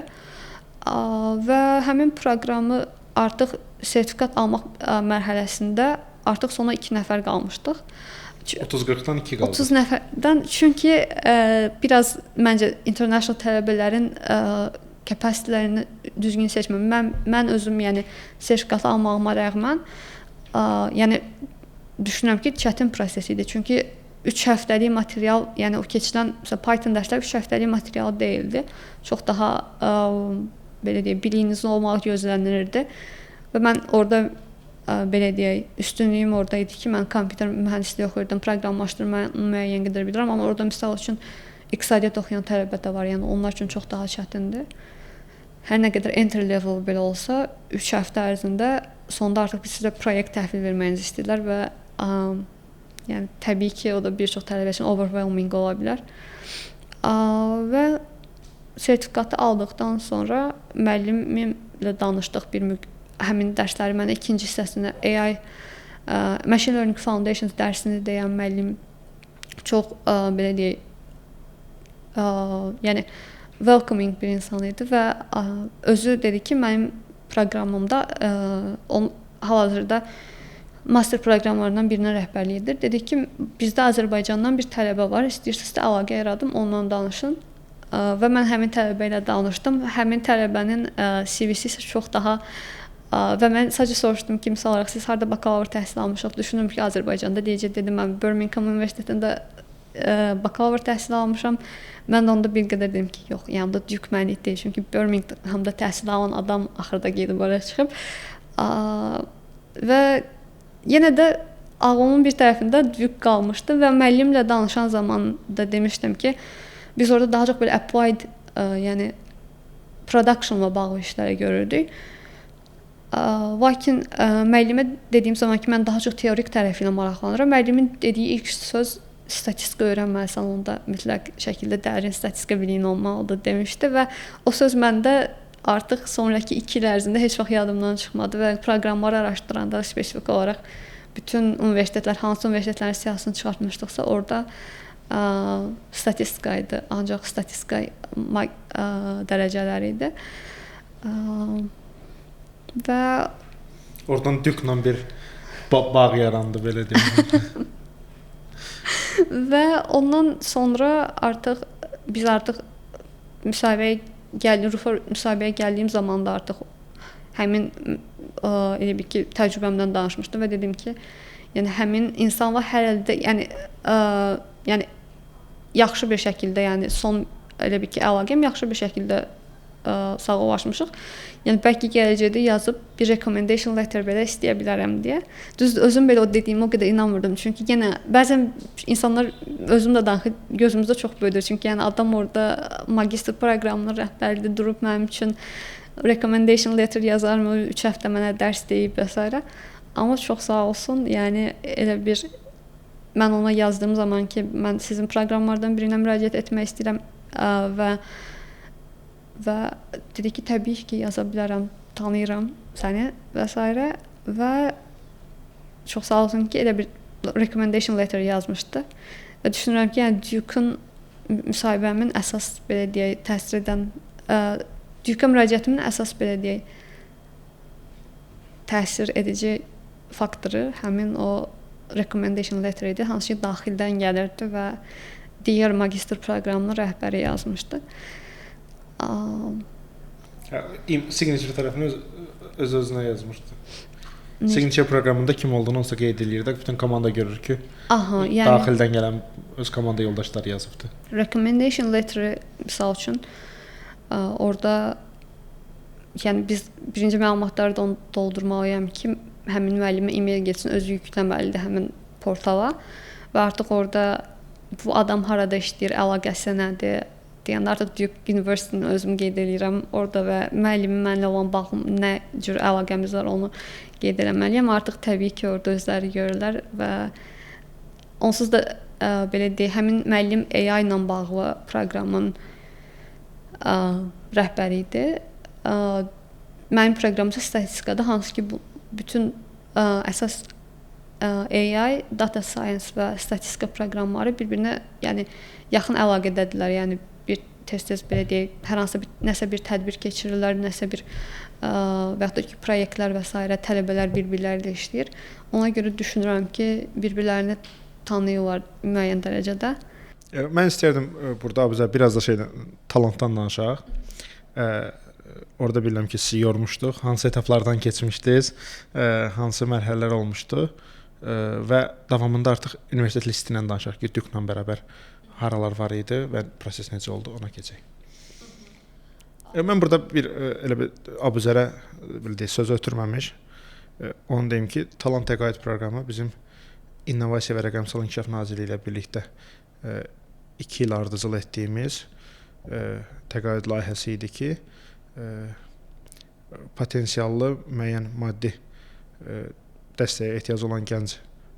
Və həmin proqramı artıq sertifikat almaq mərhələsində artıq sona 2 nəfər qalmışdıq. 30-40-dan 2 qaldı. 30 nəfərdən, çünki biraz məncə international tələbələrin kapasitələrini düzgün seçməm. Mən özüm, yəni sertifikatı almağıma rəğmən, yəni düşünürəm ki, çətin proses idi. Çünki 3 həftəlik material, yəni o keçilən məsələn Python dərsləri 3 həftəlik material deyildi. Çox daha belə deyək, biliyinizin olmağı gözlənilirdi. Və mən orada belə deyək, üstünlüyüm orada idi ki, mən kompüter mühəndisliyi oxuyurdum, proqramlaşdırma müəyyən qədər bilirəm, amma orada misal üçün iqtisadiyyat oxuyan tələbə də var, yəni onlar üçün çox daha çətindir. Hər nə qədər entry level belə olsa, 3 həftə ərzində sonda artıq sizə proyekt təhvil verməyinizi istəyirlər və yəni təbii ki, o da bir çox tələbə üçün overwhelming ola bilər. Və sertifikatı aldıqdan sonra müəllimimlə danışdıq həmin dərsləri mənə ikinci hissəsində AI Machine Learning Foundations dərsini deyən müəllim çox belə deyək, yəni welcoming bir insan idi və özü dedi ki, mənim proqramımda hal-hazırda master proqramlarından birinin rəhbərliyi edir. Dedi ki, bizdə Azərbaycandan bir tələbə var, istəyirsinizsə əlaqə yaradım, onunla danışın. Və mən həmin tələbə ilə danışdım. Həmin tələbənin CV-si isə çox daha və mən sadəcə soruşdum ki, misal olaraq siz harda bakalavr təhsil almışıq? Düşünürüm ki, Azərbaycanda. Deyəcək, dedim, mən Birmingham Universitetində bakalavr təhsil almışam. Mən də onda bir qədər dedim ki, yox, yəni da Duke mənlik deyil. Çünki Birminghamda təhsil alan adam axırda gedib oraya çıxıb. Və yenə də ağlımın bir tərəfində Duke qalmışdı və müəllimlə danışan zaman da demişdim ki, biz orada daha çox belə applied, yəni productionla bağlı işləri görürdük. Lakin müəllimə dediyim zaman ki, mən daha çox teorik tərəfi ilə maraqlanıram. Müəllimin dediyi ilk söz statistika öyrənməlisən, onda mütləq şəkildə dərin statistika biliyin olmalıdır demişdi və o söz məndə artıq sonraki 2 il ərzində heç vaxt yadımdan çıxmadı və proqramları araşdıranda spesifik olaraq bütün universitetlər, hansı universitetlərin siyahısını çıxartmışdıqsa orada statistika idi, ancaq statistika dərəcələri idi. Və oradan Duke-la bir bağ yarandı, belə deyim. Və ondan sonra biz artıq müsahibəyə gəldiyim zaman da artıq həmin elə bir ki, təcrübəmdən danışmışdım və dedim ki, yəni həmin insanla hər əldə, yəni yaxşı bir şəkildə, yəni son elə bir ki, əlaqəm yaxşı bir şəkildə sağollaşmışıq. Yəni bəlkə gələcəkdə yazıb bir recommendation letter belə istəyə bilərəm deyə. Düzdür, özüm belə o dediyimə o qədər inanmırdım. Çünki yenə bəzən insanlar özüm də daxil gözümüzdə çox böyüdür. Çünki yəni adam orada magistr proqramının rəhbərliyi durub mənim üçün recommendation letter yazarmı, 3 həftə mənə dərs deyib və s. Amma çox sağ olsun. Yəni elə bir mən ona yazdığım zaman ki, mən sizin proqramlardan birinə müraciət etmək istəyirəm və dedi ki, təbii ki, yaza bilərəm, tanıyıram səni və s. Və çox sağ olsun ki, elə bir recommendation letter yazmışdı. Və düşünürəm ki, yəni Duke-un müsahibəmin əsas belə deyək, təsir edən Duke-a müraciətimin əsas belə deyək, təsir edici faktoru həmin o recommendation letter idi, hansı ki, daxildən gəlirdi və digər magistr proqramının rəhbəri yazmışdı. Signature tərəfini öz-özünə yazmışdı. Signature proqramında kim olduğunu onsa qeyd edirdi. Bütün komanda görür ki, yəni daxildən gələn öz komanda yoldaşları yazıbdı. Recommendation letter misal üçün orada yəni biz birinci məlumatları doldurmalıyam ki, həmin müəllimə e-mail getsin, özü yükləməlidir həmin portala və artıq orada bu adam harada işləyir, əlaqəsi nədir deyəndə artıq Duke University-ni özüm qeyd edirəm orada və müəllimin mənlə olan bağım nə cür əlaqəmiz var onu qeyd etməliyəm. Artıq təbii ki, orada özləri görürlər və onsuz da belə deyək, həmin müəllim AI ilə bağlı proqramın rəhbəri idi. Mənim proqramım isə statistikada, hansı ki bütün əsas AI, data science və statistika proqramları bir-birinə yəni yaxın əlaqədədirlər. Yəni bir tez-tez belə deyək, hər hansı nəsə bir tədbir keçirirlər, nəsə bir və ya da ki proyektlər və s. tələbələr bir-birləri ilə işləyir. Ona görə düşünürəm ki, bir-birlərini tanıyırlar müəyyən dərəcədə. Mən istərdim burada Abuzə biraz da talantdan danışaq. Orada bilirəm ki, sizi yormuşduq. Hansı etaplardan keçmişdiniz? Hansı mərhələlər olmuşdu? Və davamında artıq universitet listi ilə danışaq ki, Duke-la bərabər haralar var idi və proses necə oldu, ona keçək. Mən burada elə bir Abuzərə bildiyi söz ötürməmiş, onu deyim ki, Talant Təqaüd proqramı bizim İnnovasiya və Rəqəmsal İnkişaf Nazirliyi ilə birlikdə 2 il ardıcıl etdiyimiz təqaüd layihəsi idi ki, potensiallı müəyyən maddi dəstəyə ehtiyacı olan gənc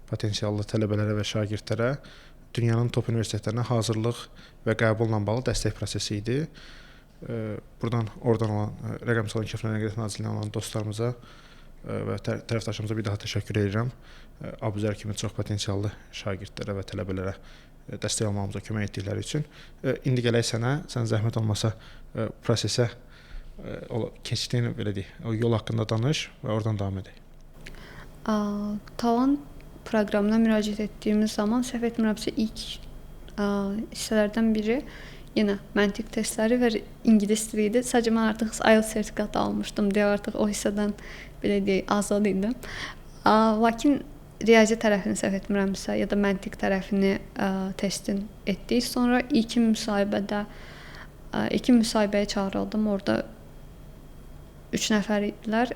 potensiallı tələbələrə və şagirdlərə dünyanın top universitetlərinə hazırlıq və qəbulla bağlı dəstək prosesi idi. Oradan olan Rəqəmsal İnkişaf və Nəqliyyat Nazirliyinə olan dostlarımıza və tərəfdaşlarımıza bir daha təşəkkür edirəm. Abuzər kimi çox potensiallı şagirdlərə və tələbələrə dəstək almamıza kömək etdikləri üçün. İndi gələk sənə, sən zəhmət olmasa prosesə keçdiyini belə deyək, o yol haqqında danış və oradan davam edək. Talant proqramına müraciət etdiyimiz zaman səhv etmirəmsə ilk hissələrdən biri yenə məntiq testləri və ingilis dili idi. Sadəcə mən artıq IELTS sertifikatı almışdım deyə artıq o hissədən belə deyək azad idim. Lakin riyaziyyat tərəfini səhv etmirəmsə ya da məntiq tərəfini testin etdik. Sonra iki müsahibəyə çağırıldım. Orada 3 nəfər idilər.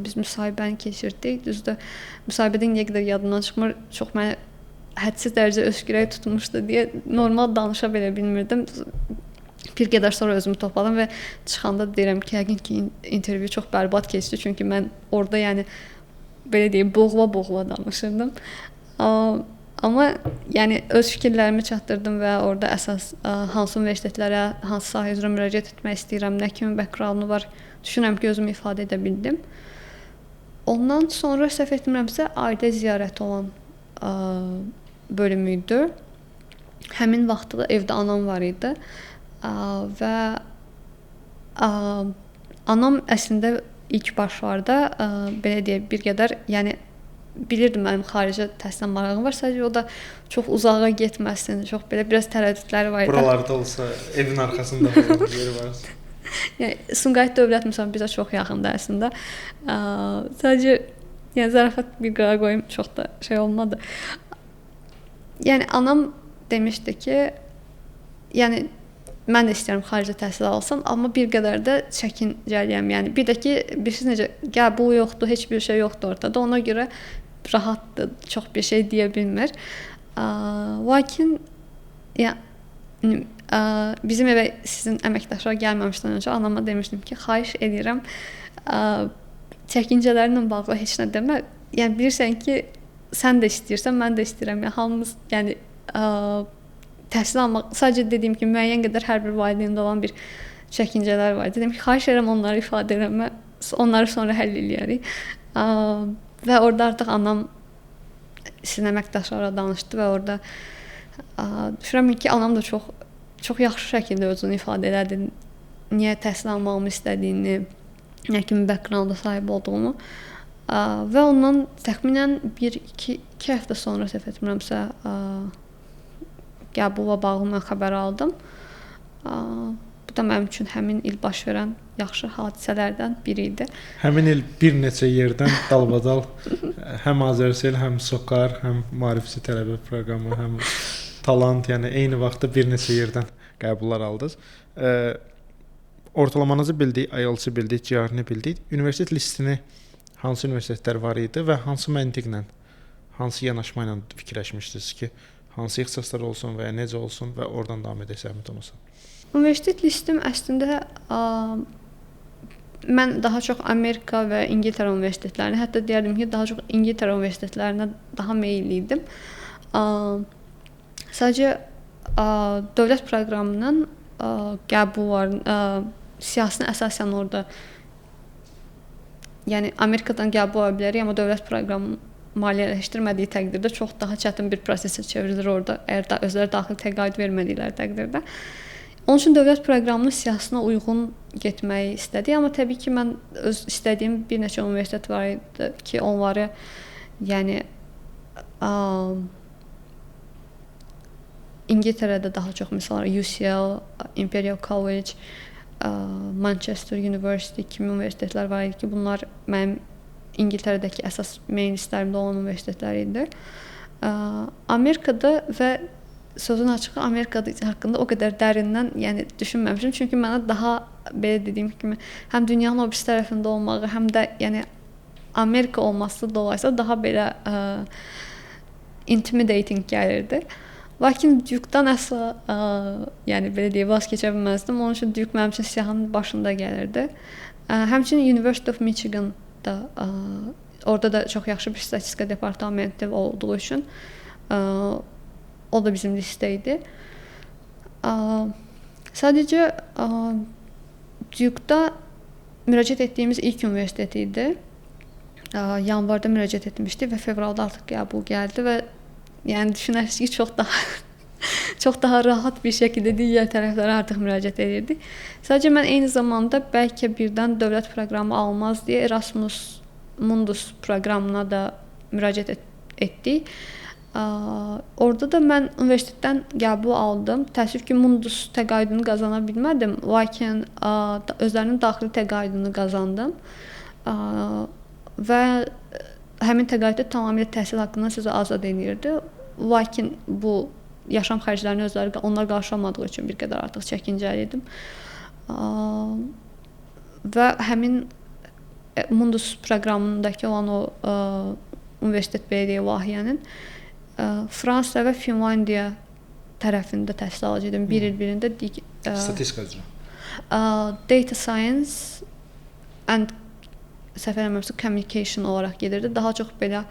Biz müsahibəni keçirdik. Düzdür, müsahibədə indiyə qədər yadımdan çıxmır. Çox mənə hədsiz dərəcə öskürək tutmuşdu deyə normal danışa belə bilmirdim. Bir qədər sonra özümü topladım və çıxanda deyirəm ki, yəqin ki, intervyu çox bərbad keçdi. Çünki mən orada yəni belə deyim, boğula-boğula danışırdım. Amma yəni öz fikirlərimi çatdırdım və orada əsas hansı universitetlərə, hansı sahə üzrə müraciət etmək istəyirəm, nə kimi background-u var, düşünürəm ki, özümü ifadə edə bildim. Ondan sonra səhv etmirəmsə, ailə ziyarəti olan bölümü idi. Həmin vaxtda da evdə anam var idi və anam əslində ilk başlarda belə deyək, bir qədər, yəni bilirdim mənim xarici təhsilə marağım var, sadəcə o da çox uzağa getməsin, çox belə biraz tərəddüdləri var idi. Buralarda olsa, evin arxasında olan yeri var. Yəni Sumqayıt Dövlət Müsahibi bizə çox yaxındır əslində. Sadəcə yəni zarafat bir qırağa qoyum, çox da olmadı. Yəni anam demişdi ki, yəni mən də istəyirəm xarici təhsil alsam, amma bir qədər də çəkincəliyəm. Yəni bir də ki, bilirsiniz necə, qəbul yoxdur, heç bir şey yoxdur ortada. Ona görə rahatdır, çox bir şey deyə bilmir. Lakin yəni bizim evə sizin əməkdaşlar gəlməmişdən öncə anama demişdim ki, xahiş edirəm çəkincələrlə bağlı heç nə demə. Yəni bilirsən ki, sən də istəyirsən, mən də istəyirəm. Yəni hamımız yəni təhsil almaq, sadəcə dediyim ki, müəyyən qədər hər bir valideyndə olan bir çəkincələr var. Dedim ki, xahiş edirəm onları ifadə eləmə, onları sonra həll eləyərik. Və orada artıq anam sizin əməkdaşlarla danışdı və orada düşünürəm ki, anam da çox yaxşı şəkildə özünü ifadə elədi. Niyə təhsil almağımı istədiyini, nə kimi background-a sahib olduğumu. Və ondan təxminən 1-2 həftə sonra səhv etmirəmsə qəbulla bağlı mən xəbər aldım. Bu Duke-da mənim üçün həmin il baş verən yaxşı hadisələrdən biri idi. Həmin il bir neçə yerdən dalbadal həm Azərsel, həm Sokar, həm maarifçi tələbə proqramı, həm Talant, yəni eyni vaxtda bir neçə yerdən qəbullar aldınız. Ortalamanızı bildik, IELTS-i bildik, GRE-ni bildik. Universitet listini hansı universitetlər var idi və hansı məntiqlə, hansı yanaşma ilə fikirləşmişdiniz ki, hansı ixtisaslar olsun və ya necə olsun və oradan davam edək Səmid olmasa? Universitet listim əslində mən daha çox Amerika və İngiltərə universitetlərinə, hətta deyərdim ki, daha çox İngiltərə universitetlərinə daha meylli idim. Sadəcə dövlət proqramından qəbul var. Siyasətini əsasən orada, yəni Amerikadan qəbul ola bilərik, amma dövlət proqramı maliyyələşdirmədiyi təqdirdə çox daha çətin bir prosesə çevrilir orada, əgər özləri daxili təqaüd vermədikləri təqdirdə. Onun üçün dövlət proqramının siyasətinə uyğun getməyi istədik, amma təbii ki, mən öz istədiyim bir neçə universitet var idi ki, onları yəni İngiltərədə daha çox məsələn UCL, Imperial College, Manchester University kimi universitetlər var idi ki, bunlar mənim İngiltərədəki əsas main listlərimdə olan universitetlər idi. Amerikada və sözün açığı Amerikada haqqında o qədər dərindən yəni düşünməmişəm, çünki mənə daha belə dediyim kimi həm dünyanın o birisi tərəfində olmağı, həm də yəni Amerika olması dolayısıyla daha belə intimidating gəlirdi. Lakin Duke-dan əsla yəni belə deyək, vaz keçə bilməzdim. Onun üçün Duke mənim üçün siyahının başında gəlirdi. Həmçinin University of Michigan-da orada da çox yaxşı bir statistika departamenti olduğu üçün o da bizim listə idi. Sadəcə Duke-da müraciət etdiyimiz ilk universitet idi. Yanvarda müraciət etmişdi və fevralda artıq qəbul gəldi və yəni düşünərsiniz ki, çox daha rahat bir şəkildə digər tərəflərə artıq müraciət edirdi. Sadəcə mən eyni zamanda bəlkə birdən dövlət proqramı almaz deyə Erasmus Mundus proqramına da müraciət etdik. Orada da mən universitetdən qəbul aldım. Təəssüf ki, Mundus təqaüdünü qazana bilmədim, lakin özlərinin daxili təqaüdünü qazandım. Və həmin təqaüddə tamamilə təhsil haqqından sizə azad edirdi. Lakin bu yaşam xərclərini özləri onlar qarşılamadığı üçün bir qədər artıq çəkincəli idim. Və həmin Mundus proqramındakı olan o universitet belə deyək, layihənin Fransa və Finlandiya tərəfində təhsil alacaqdım. Bir il birində statistika üzrə. Data Science and səhv eləmirəmsə communication olaraq gedirdi. Daha çox belə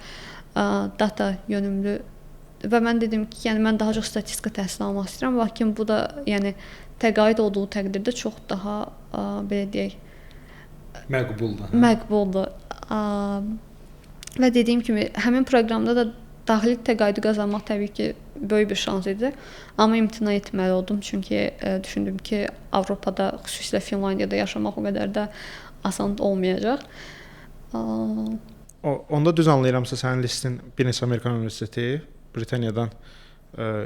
data yönümlü və mən dedim ki, yəni mən daha çox statistika təhsil almaq istəyirəm, lakin bu da yəni təqaüd olduğu təqdirdə çox daha belə deyək məqbuldur. Və dediyim kimi həmin proqramda da daxili təqaüdü qazanmaq təbii ki, böyük bir şans idi. Amma imtina etməli oldum, çünki düşündüm ki, Avropada, xüsusilə Finlandiyada yaşamaq o qədər də asan olmayacaq. Onda düz anlayıramsa sənin listin bir neçə Amerikan universiteti, Britaniyadan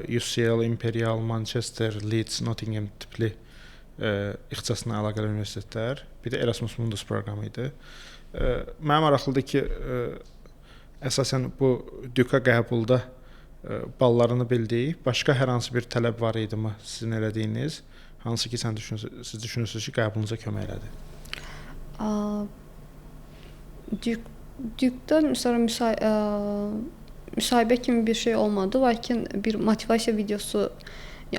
UCL, Imperial, Manchester, Leeds, Nottingham tipli ixtisasla əlaqəli universitetlər, bir də Erasmus Mundus proqramı idi. Mənim maraqlıdır ki, əsasən bu Duke-a qəbulda ballarını bildik. Başqa hər hansı bir tələb var idimi sizin elədiyiniz? Hansı ki, siz düşünürsünüz ki, qəbulunuza kömək elədi? Duke-dan sonra müsahibə kimi bir şey olmadı, lakin bir motivasiya videosu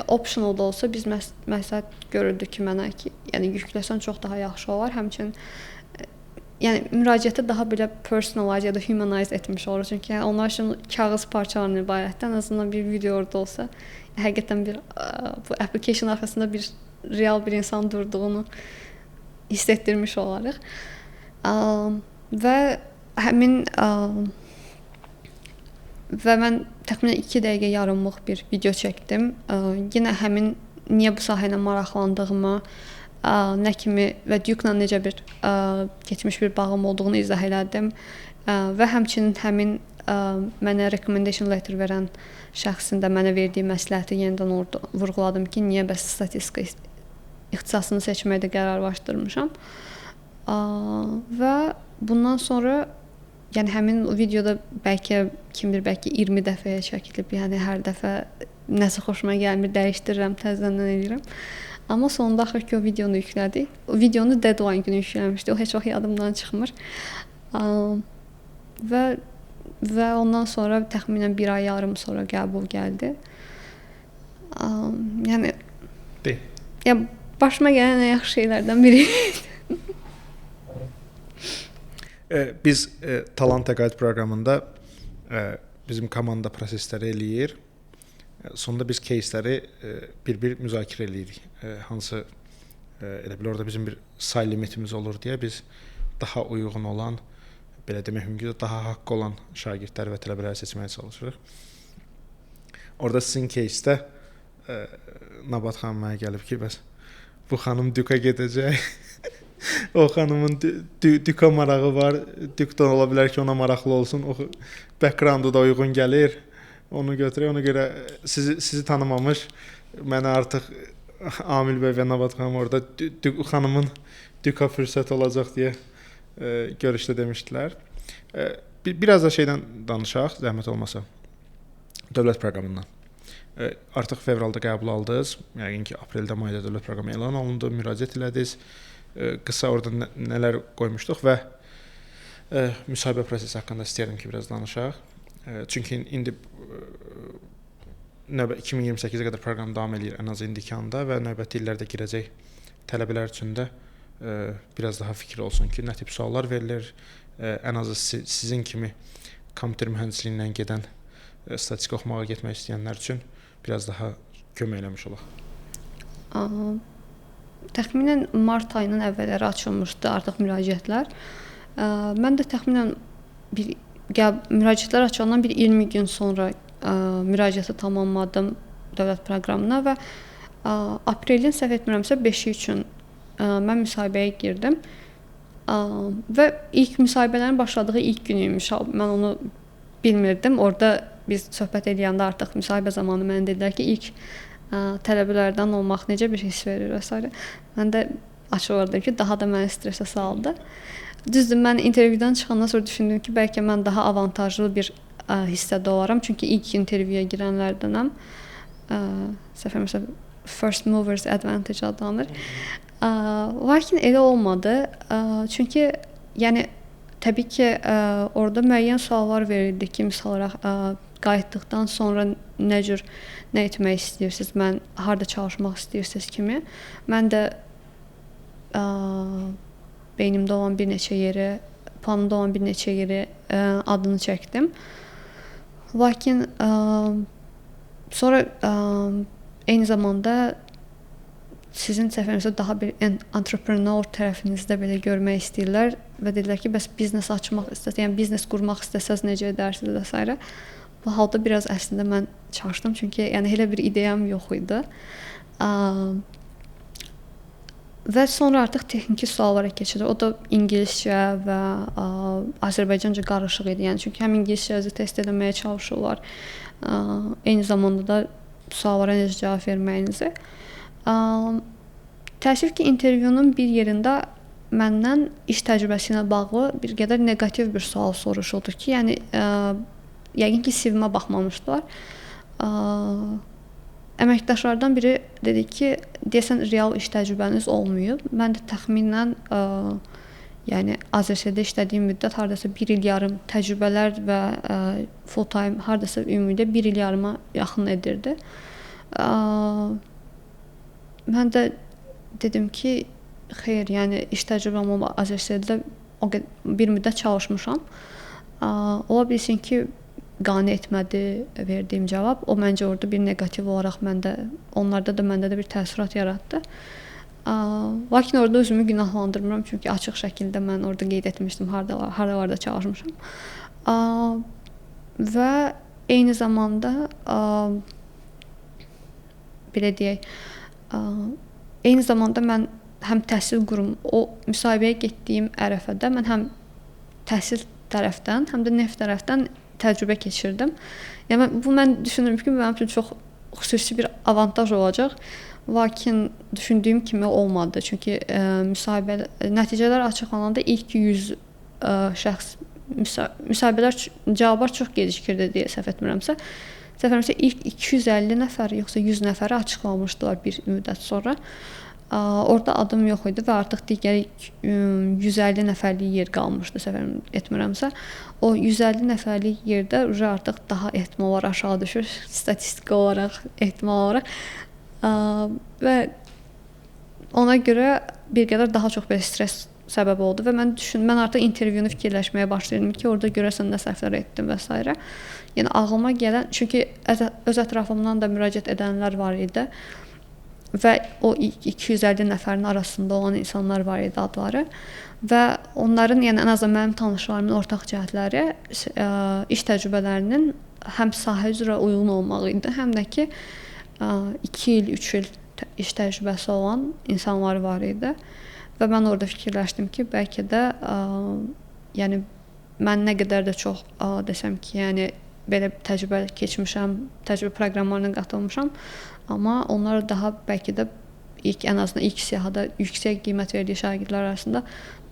optional da olsa biz məsləhət görürdük ki, mənə ki, yəni yükləsən çox daha yaxşı olar. Həmçinin yəni müraciəti daha belə personalize ya da humanize etmiş olur. Çünki yəni, onlar üçün kağız parçalarından ibarətdir. Ən azından bir video orada olsa, həqiqətən bir bu application arxasında bir real bir insan durduğunu hiss etdirmiş olarıq. Və həmin və mən təxminən 2 dəqiqə yarımlıq bir video çəkdim. Yenə həmin niyə bu sahə ilə maraqlandığımı, nə kimi və Duke-la necə bir keçmiş bir bağım olduğunu izah elədim. Və həmçinin həmin mənə recommendation letter verən şəxsin də mənə verdiyi məsləhəti yenidən orada vurğuladım ki, niyə bəs statistika ixtisasını seçməkdə qərarlaşdırmışam. Və bundan sonra yəni həmin videoda bəlkə kim bilir bəlkə 20 dəfəyə çəkilib. Yəni hər dəfə nəsə xoşuma gəlmir, dəyişdirirəm, təzədən edirəm. Amma sonunda axır ki o videonu yüklədik. O videonu deadline günü yükləmişdi. O heç vaxt yadımdan çıxmır. Və ondan sonra təxminən 1 ay yarım sonra qəbul gəldi. Yəni ya başıma gələn ən yaxşı şeylərdən biri. Biz Talant Təqaüd proqramında bizim komanda prosesləri eləyir. Sonda biz кейsləri bir-bir müzakirə eləyirik. Hansı elə bil orada bizim bir say limitimiz olur deyə biz daha uyğun olan, belə demək mümkün, daha haqqı olan şagirdləri və tələbələri seçməyə çalışırıq. Orada sizin keysdə Nabat xanım mənə gəlib ki, bəs bu xanım Düka gedəcək. O xanımın Düka marağı var. Dükdən ola bilər ki, ona maraqlı olsun. O background-u da uyğun gəlir. Onu götürək. Ona görə sizi tanımamış mənə artıq Amil bəy və Nabat xanım orada xanımın Düka fürsəti olacaq deyə görüşdə demişdilər. Biraz da şeydən danışaq, zəhmət olmasa. Dövlət proqramından. Artıq fevralda qəbul aldınız. Yəqin ki, apreldə, mayda dövlət proqramı elan olundu, müraciət elədiniz. Qısa orada nələr qoymuşduq və müsahibə prosesi haqqında istəyirəm ki, biraz danışaq. Çünki indi 2028-ə qədər proqram davam edir ən az indikanda və növbəti illərdə girəcək tələbələr üçün də biraz daha fikir olsun ki, nə tip suallar verilir, ən azı sizin kimi kompüter mühəndisliyindən gedən statistika oxumağa getmək istəyənlər üçün biraz daha kömək eləmiş olaq. Təxminən mart ayının əvvəlləri açılmışdı artıq müraciətlər. Mən də təxminən müraciətlər açılandan bir 20 gün sonra müraciəti tamamladım dövlət proqramına və aprelin səhv etmirəmsə 5-i üçün mən müsahibəyə girdim. Və ilk müsahibələrin başladığı ilk gün imiş. Mən onu bilmirdim. Orada biz söhbət edəndə artıq müsahibə zamanı mənə dedilər ki, ilk tələbələrdən olmaq necə bir hiss verir və s. Mən də açıq olardım ki, daha da məni stresə saldı. Düzdür, mən intervyudan çıxandan sonra düşündüm ki, bəlkə mən daha avantajlı bir hissədə olaram. Çünki ilk intervyuya girənlərdənəm. Səfərməsə first movers advantage adlanır. Lakin elə olmadı. Çünki yəni təbii ki, orada müəyyən suallar verildi ki, misal olaraq qayıtdıqdan sonra nə etmək istəyirsiniz, mən harda çalışmaq istəyirsiniz kimi. Mən də beynimdə olan bir neçə yeri, planımda olan bir neçə yeri adını çəkdim. Lakin sonra eyni zamanda sizin səfərinizdə daha bir entrepreneur tərəfinizdə belə görmək istəyirlər və dedilər ki, bəs biznes açmaq istəsəz, yəni biznes qurmaq istəsəz necə edərsiniz və s. Bu halda biraz əslində mən çalışdım, çünki yəni elə bir ideyam yox idi. Və sonra artıq texniki suallara keçilir. O da ingiliscə və Azərbaycanca qarışıq idi. Yəni çünki həm ingiliscənizi test etməyə çalışırlar, eyni zamanda da suallara necə cavab verməyinizi. Təəssüf ki, intervyunun bir yerində məndən iş təcrübəsi ilə bağlı bir qədər neqativ bir sual soruşuldu ki, yəni yəqin ki, CV-mə baxmamışdılar. Əməkdaşlardan biri dedi ki, deyəsən real iş təcrübəniz olmayıb. Mən də təxminən yəni AZS-də işlədiyim müddət hardasa 1 il yarım təcrübələr və full time hardasa ümumidə 1 il yarıma yaxın edirdi. Mən də dedim ki, xeyr, yəni iş təcrübəm olma AZS-də bir müddət çalışmışam. Ola bilsin ki, qane etmədi verdiyim cavab. O məncə orada bir neqativ olaraq onlarda da məndə də bir təəssürat yaratdı. Lakin orada özümü günahlandırmıram, çünki açıq şəkildə mən orada qeyd etmişdim harada çalışmışam. Və eyni zamanda belə deyək, eyni zamanda mən həm təhsil o müsahibəyə getdiyim ərəfədə mən həm təhsil tərəfdən, həm də neft tərəfdən təcrübə keçirdim. Yəni mən düşünürəm ki, mənim üçün çox xüsusi bir avantaj olacaq. Lakin düşündüyüm kimi olmadı. Çünki nəticələr açıqlananda ilk 100 şəxs müsahibələr cavablar çox gecikirdi deyə səhv etmirəmsə. İlk 250 nəfər yoxsa 100 nəfəri açıqlamışdılar bir müddət sonra. Orada adım yox idi və artıq digər 150 nəfərlik yer qalmışdı səhv etmirəmsə. O 150 nəfərlik yerdə artıq daha ehtimallar aşağı düşür, statistik olaraq, ehtimal olaraq. Və ona görə bir qədər daha çox belə stres səbəb oldu və mən artıq intervyunu fikirləşməyə başlayırdım ki, orada görəsən nə səhvlər etdim və s. Yəni ağlıma gələn, çünki öz ətrafımdan da müraciət edənlər var idi və o 250 nəfərin arasında olan insanlar var idi adları və onların, yəni ən azından mənim tanışlarımın ortaq cəhətləri iş təcrübələrinin həm sahə üzrə uyğun olmağı idi, həm də ki 2 il, 3 il iş təcrübəsi olan insanlar var idi və mən orada fikirləşdim ki, bəlkə də yəni mən nə qədər də çox desəm ki, yəni belə təcrübə keçmişəm, təcrübə proqramlarına qatılmışam, amma onlar daha bəlkə də ən azından ilk siyahıda yüksək qiymət verdiyi şagirdlər arasında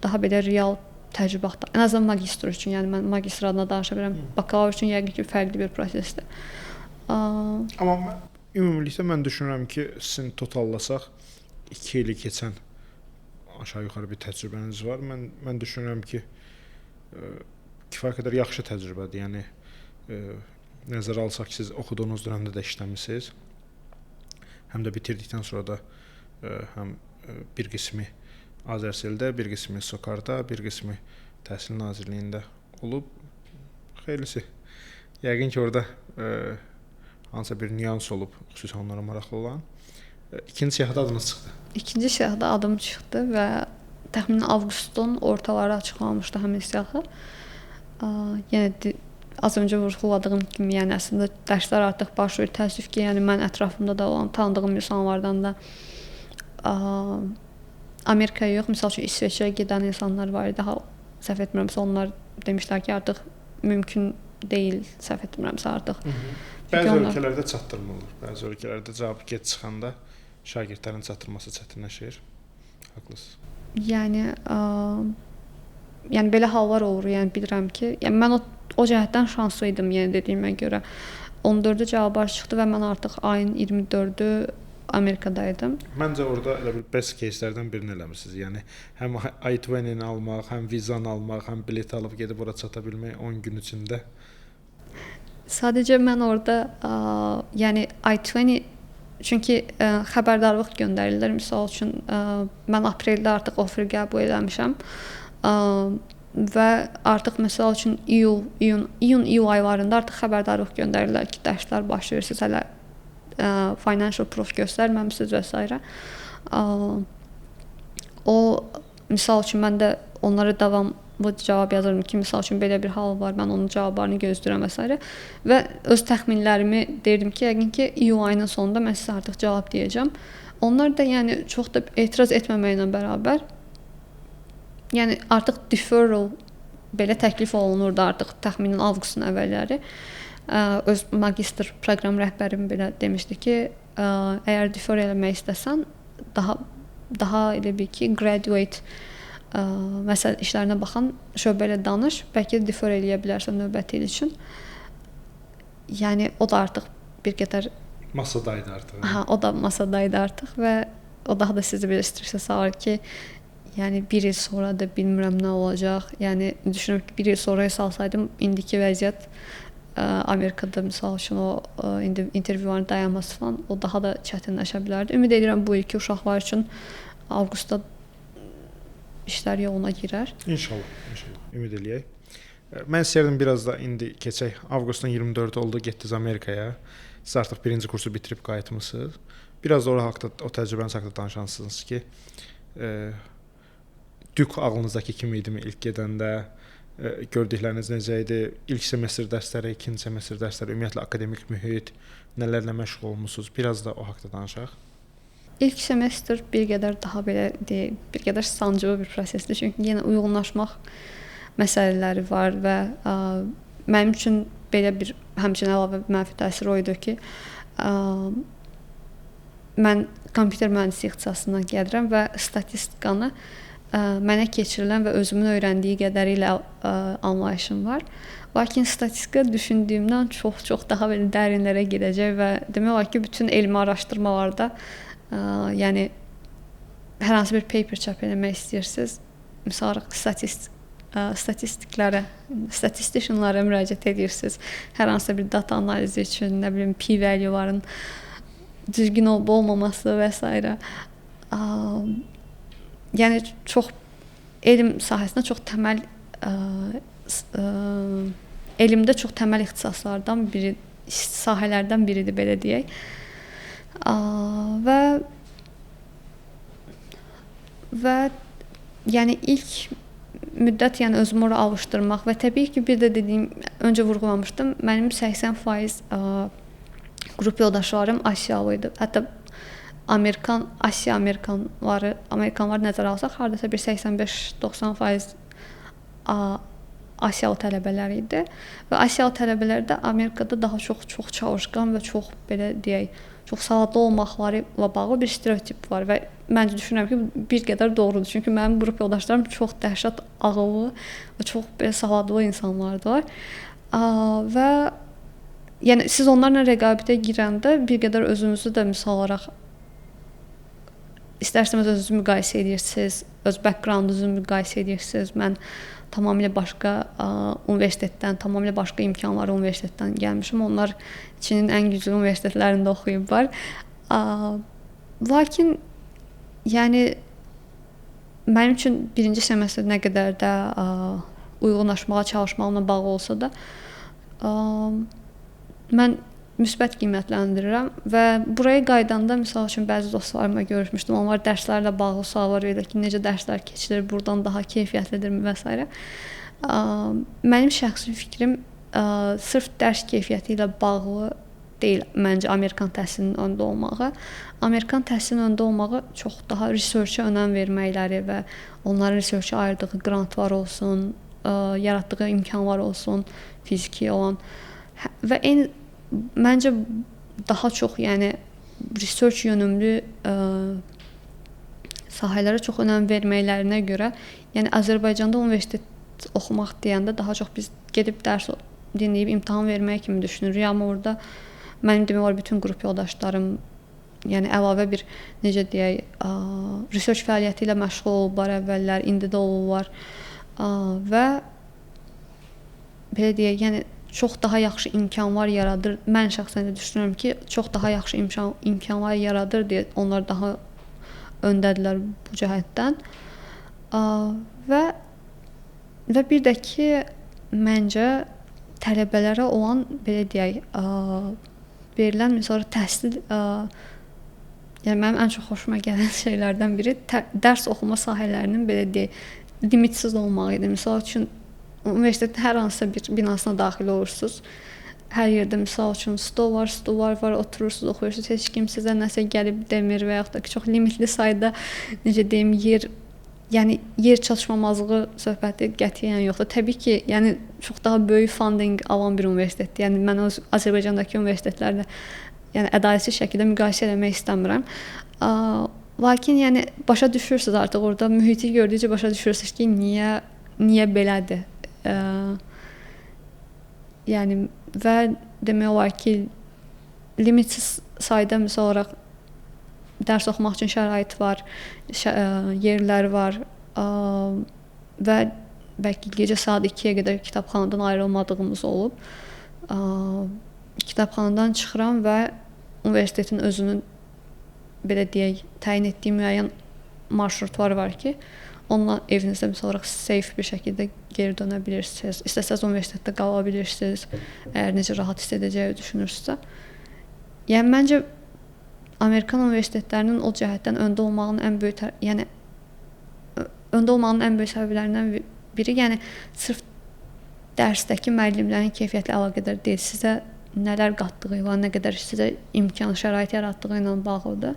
daha belə real təcrübə axtarır. Ən azından magistr üçün, yəni mən magistr adına danışa bilirəm. Bakalavr üçün yəqin ki, fərqli bir prosesdir. Amma ümumilikdə mən düşünürəm ki, sizin totallasaq 2 ili keçən aşağı yuxarı bir təcrübəniz var. Mən düşünürəm ki, kifayət qədər yaxşı təcrübədir. Yəni nəzərə alsaq ki, siz oxuduğunuz dövrdə də işləmisiniz. Həm də bitirdikdən sonra da həm bir qismi Azərseldə, bir qismi Sokarda, bir qismi Təhsil Nazirliyində olub. Xeyirlisi. Yəqin ki, orada hansısa bir nüans olub, xüsusən onlara maraqlı olan. İkinci siyahıda adınız çıxdı. İkinci siyahıda adım çıxdı və təxminən avqustun ortaları açıqlanmışdı həmin siyahı. Yəni az öncə vurğuladığım kimi, yəni əslində dərslər artıq başlayır. Təəssüf ki, yəni mən ətrafımda da olan tanıdığım insanlardan da Amerikaya yox, məsəl üçün İsveçrəyə gedən insanlar var idi. Daha səhv etmirəmsə onlar demişlər ki, artıq mümkün deyil, səhv etmirəmsə artıq. Bəzi ölkələrdə çatdırma olur. Bəzi ölkələrdə cavab gec çıxanda şagirdlərin çatdırması çətinləşir. Haqlısınız. Yəni belə hallar olur. Yəni bilirəm ki, yəni mən o cəhətdən şanslı idim, yəni dediyimə görə. 14-ü cavablar çıxdı və mən artıq ayın 24-ü Amerikadaydım. Məncə orada elə bir best case-lərdən birini eləmisiniz. Yəni həm I-20-ni almaq, həm vizanı almaq, həm bilet alıb gedib ora çata bilmək 10 gün içində. Sadəcə mən orada yəni I-20 çünki xəbərdarlıq göndərirlər. Məsəl üçün mən apreldə artıq offer qəbul etmişəm. Və artıq məsəl üçün iyun aylarında artıq xəbərdarlıq göndərirlər ki, dərslər başlayır, siz hələ financial proof göstərməmisiniz və s. O misal üçün mən də onlara davamlı cavab yazırım ki, misal üçün belə bir hal var, mən onun cavablarını gözləyirəm və s. Və öz təxminlərimi deyirdim ki, yəqin ki, iyun ayının sonunda mən sizə artıq cavab deyəcəm. Onlar da yəni çox da etiraz etməməklə bərabər yəni artıq deferral belə təklif olunurdu artıq təxminən avqustun əvvəlləri. Öz magistr proqram rəhbərim belə demişdi ki, əgər defer eləmək istəsən, daha elə bil ki, graduate məsələ işlərinə baxan şöbə ilə danış, bəlkə də defer eləyə bilərsən növbəti il üçün. Yəni o da artıq bir qədər masadaydı artıq. O da masadaydı artıq və o daha da sizi belə stresə salır ki, yəni bir il sonra da bilmirəm nə olacaq. Yəni düşünürəm ki, bir il sonraya salsaydım indiki vəziyyət Amerikada misal üçün o indi intervyuların dayanması falan o daha da çətinləşə bilərdi. Ümid edirəm bu ilki uşaqlar üçün avqustda işlər yoluna girər. İnşallah. Ümid eləyək. Mən istəyirdim biraz da indi keçək. Avqustun 24-ü oldu, getdiniz Amerikaya. Siz artıq birinci kursu bitirib qayıtmısınız. Biraz da o təcrübəniz haqqında danışansınız ki, Dük ağlınızdakı kimi idimi ilk gedəndə? Gördükləriniz necə idi? İlk semestr dərsləri, ikinci semestr dərsləri, ümumiyyətlə akademik mühit, nələrlə məşğul olmusunuz? Biraz da o haqqda danışaq. İlk semestr bir qədər daha belə deyil, bir qədər sancılı bir prosesdir. Çünki yenə uyğunlaşmaq məsələləri var və mənim üçün belə bir həmçinin əlavə mənfi təsir o idi ki, Mən kompüter mühəndisliyi ixtisasından gəlirəm və statistikanı mənə keçirilən və özümün öyrəndiyi qədərilə anlayışım var. Lakin statistika düşündüyümdən çox daha belə dərinlərə gedəcək və demək olar ki, bütün elmi araşdırmalarda, yəni hər hansı bir paper çap etmək istəyirsiniz, misal statisticianlara müraciət edirsiniz. Hər hansı bir data analizi üçün, nə bilim, p-value-ların düzgün olub-olmaması və s. Yəni çox elm sahəsində çox təməl elmdə çox təməl ixtisaslardan biri, sahələrdən biridir belə deyək. Və yəni ilk müddət yəni özümü ora alışdırmaq və təbii ki, bir də dediyim, öncə vurğulamışdım, mənim 80% qrup yoldaşlarım Asiyalı idi. Hətta Amerikanları nəzərə alsaq, hardasa bir 85-90% Asiyalı tələbələr idi. Və Asiyalı tələbələr də Amerikada daha çox çalışqan və çox belə deyək, çox savadlı olmaqlarıyla bağlı bir stereotip var və məncə düşünürəm ki, bir qədər doğrudur. Çünki mənim qrup yoldaşlarım çox dəhşət ağıllı və çox belə savadlı insanlardır. Və yəni siz onlarla rəqabətə girəndə bir qədər özünüzü də misal olaraq istərsəniz özünüzü müqayisə edirsiniz, öz background-unuzu müqayisə edirsiniz. Mən tamamilə başqa universitetdən, tamamilə başqa imkanları universitetdən gəlmişəm. Onlar Çinin ən güclü universitetlərində oxuyublar. Lakin yəni mənim üçün birinci semestr nə qədər də uyğunlaşmağa çalışmağımla bağlı olsa da mən müsbət qiymətləndirirəm və buraya qaydanda misal üçün bəzi dostlarımla görüşmüşdüm. Onlar dərslərlə bağlı suallar verir ki, necə dərslər keçilir, buradan daha keyfiyyətlidirmi və s. Mənim şəxsi fikrim sırf dərs keyfiyyəti ilə bağlı deyil məncə Amerikan təhsilinin öndə olmağı. Amerikan təhsilinin öndə olmağı çox daha research-a önəm verməkləri və onların research-a ayırdığı grantlar olsun, yaratdığı imkanlar olsun, fiziki olan və məncə daha çox yəni research yönümlü sahələrə çox önəm verməklərinə görə, yəni Azərbaycanda universitet oxumaq deyəndə daha çox biz gedib dərs dinləyib imtahan vermək kimi düşünürük. Amma orada mənim demək olar bütün qrup yoldaşlarım yəni əlavə bir necə deyək, research fəaliyyəti ilə məşğul olublar əvvəllər, indi də olurlar və belə deyək, yəni çox daha yaxşı imkanlar yaradır. Mən şəxsən də düşünürəm ki, çox daha yaxşı imkanlar yaradır deyə onlar daha öndədirlər bu cəhətdən. Və bir də ki, məncə tələbələrə olan belə deyək, verilən məsələn təhsil yəni mənim ən çox xoşuma gələn şeylərdən biri dərs oxuma sahələrinin belə deyək, limitsiz olmağı idi. Məsəl üçün universitetin hər hansısa bir binasına daxil olursunuz. Hər yerdə misal üçün stollar var, oturursunuz, oxuyursunuz. Heç kim sizə nəsə gəlib demir və yaxud da ki, çox limitli sayda necə deyim, yer çatışmamazlığı söhbəti qətiyyən yoxdur. Təbii ki, yəni çox daha böyük funding alan bir universitetdir. Yəni mən Azərbaycandakı universitetlərlə yəni ədalətsiz şəkildə müqayisə etmək istəmirəm. Lakin yəni başa düşürsüz artıq orada mühiti gördükcə başa düşürsüz ki, niyə belədir? Yəni və demək olar ki, limitsiz sayda misal olaraq dərs oxumaq üçün şərait var, yerlər var və bəlkə gecə saat 2-yə qədər kitabxanadan ayrılmadığımız olub. Kitabxanadan çıxıram və universitetin özünün belə deyək, təyin etdiyi müəyyən marşrutlar var ki, onunla evinizdə misal olaraq safe bir şəkildə geri dönə bilirsiniz. İstəsəz universitetdə qala bilirsiniz, əgər necə rahat hiss edəcəyi düşünürsünüzsə. Yəni məncə Amerikan universitetlərinin o cəhətdən öndə olmağının ən böyük səbəblərindən biri, yəni sırf dərsdəki müəllimlərin keyfiyyətlə əlaqədar deyil, sizə nələr qatdığı ilə, nə qədər sizə imkan, şərait yaratdığı ilə bağlıdır.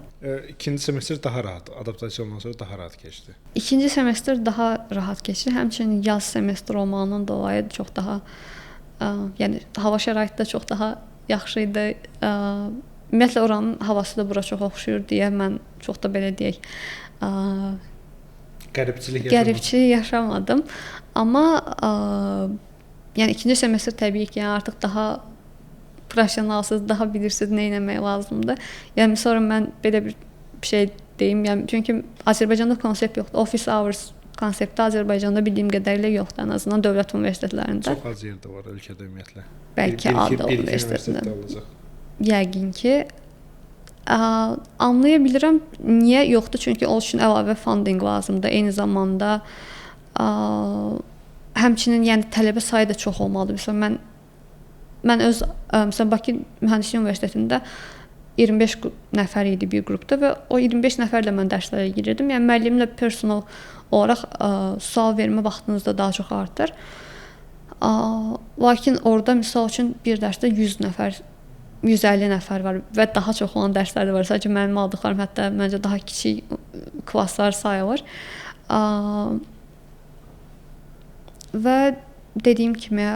İkinci semestr daha rahat, adaptasiya sonra daha rahat keçdi. İkinci semestr daha rahat keçdi. Həmçinin yaz semestr olmağından dolayı çox daha yəni hava şəraiti də çox daha yaxşı idi. ümumiyyətlə oranın havası da bura çox oxşuyur deyə mən çox da belə deyək, qəribçilik yaşamadım. Amma yəni ikinci semestr təbii ki, yəni artıq daha professionalsınız, daha bilirsiniz nə etmək lazımdır. Yəni sonra mən belə bir şey deyim, yəni çünki Azərbaycanda konsept yoxdur. Office hours konsepti Azərbaycanda bildiyim qədərilə yoxdur, ən azından dövlət universitetlərində. Çox az yerdə var ölkədə ümumiyyətlə. Bəlkə Ağdam Universitetində. olacaq. Yəqin ki, anlaya bilirəm niyə yoxdur, çünki o üçün əlavə funding lazımdır. Eyni zamanda həmçinin yəni tələbə sayı da çox olmalıdır. Məsələn mən öz məsələn Bakı Mühəndislik Universitetində 25 nəfər idi bir qrupda və o 25 nəfərlə mən dərslərə girirdim. Yəni müəllimlə personal olaraq sual vermə vaxtınız da daha çox artır. Lakin orada misal üçün bir dərsdə 100 nəfər, 150 nəfər var və daha çox olan dərslər də var. Sadəcə mənim aldıqlarım hətta məncə daha kiçik klasslar sayılır. Və dediyim kimi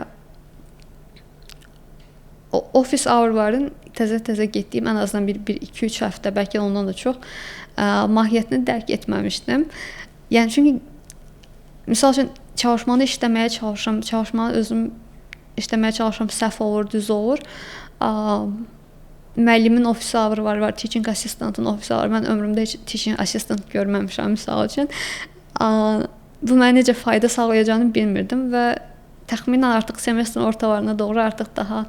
office hour-ların təzə getdiyim ən azından bir 2-3 həftə, bəlkə ondan da çox mahiyyətini dərk etməmişdim. Yəni çünki misal üçün çalışmanı işləməyə çalışıram, çalışmanı özüm işləməyə çalışıram, səhv olur, düz olur. Müəllimin office hour var, teaching assistant-ın office hour. Mən ömrümdə heç teaching assistant görməmişəm misal üçün. Bu mənə necə fayda sağlayacağını bilmirdim və təxminən artıq semestrin ortalarına doğru artıq daha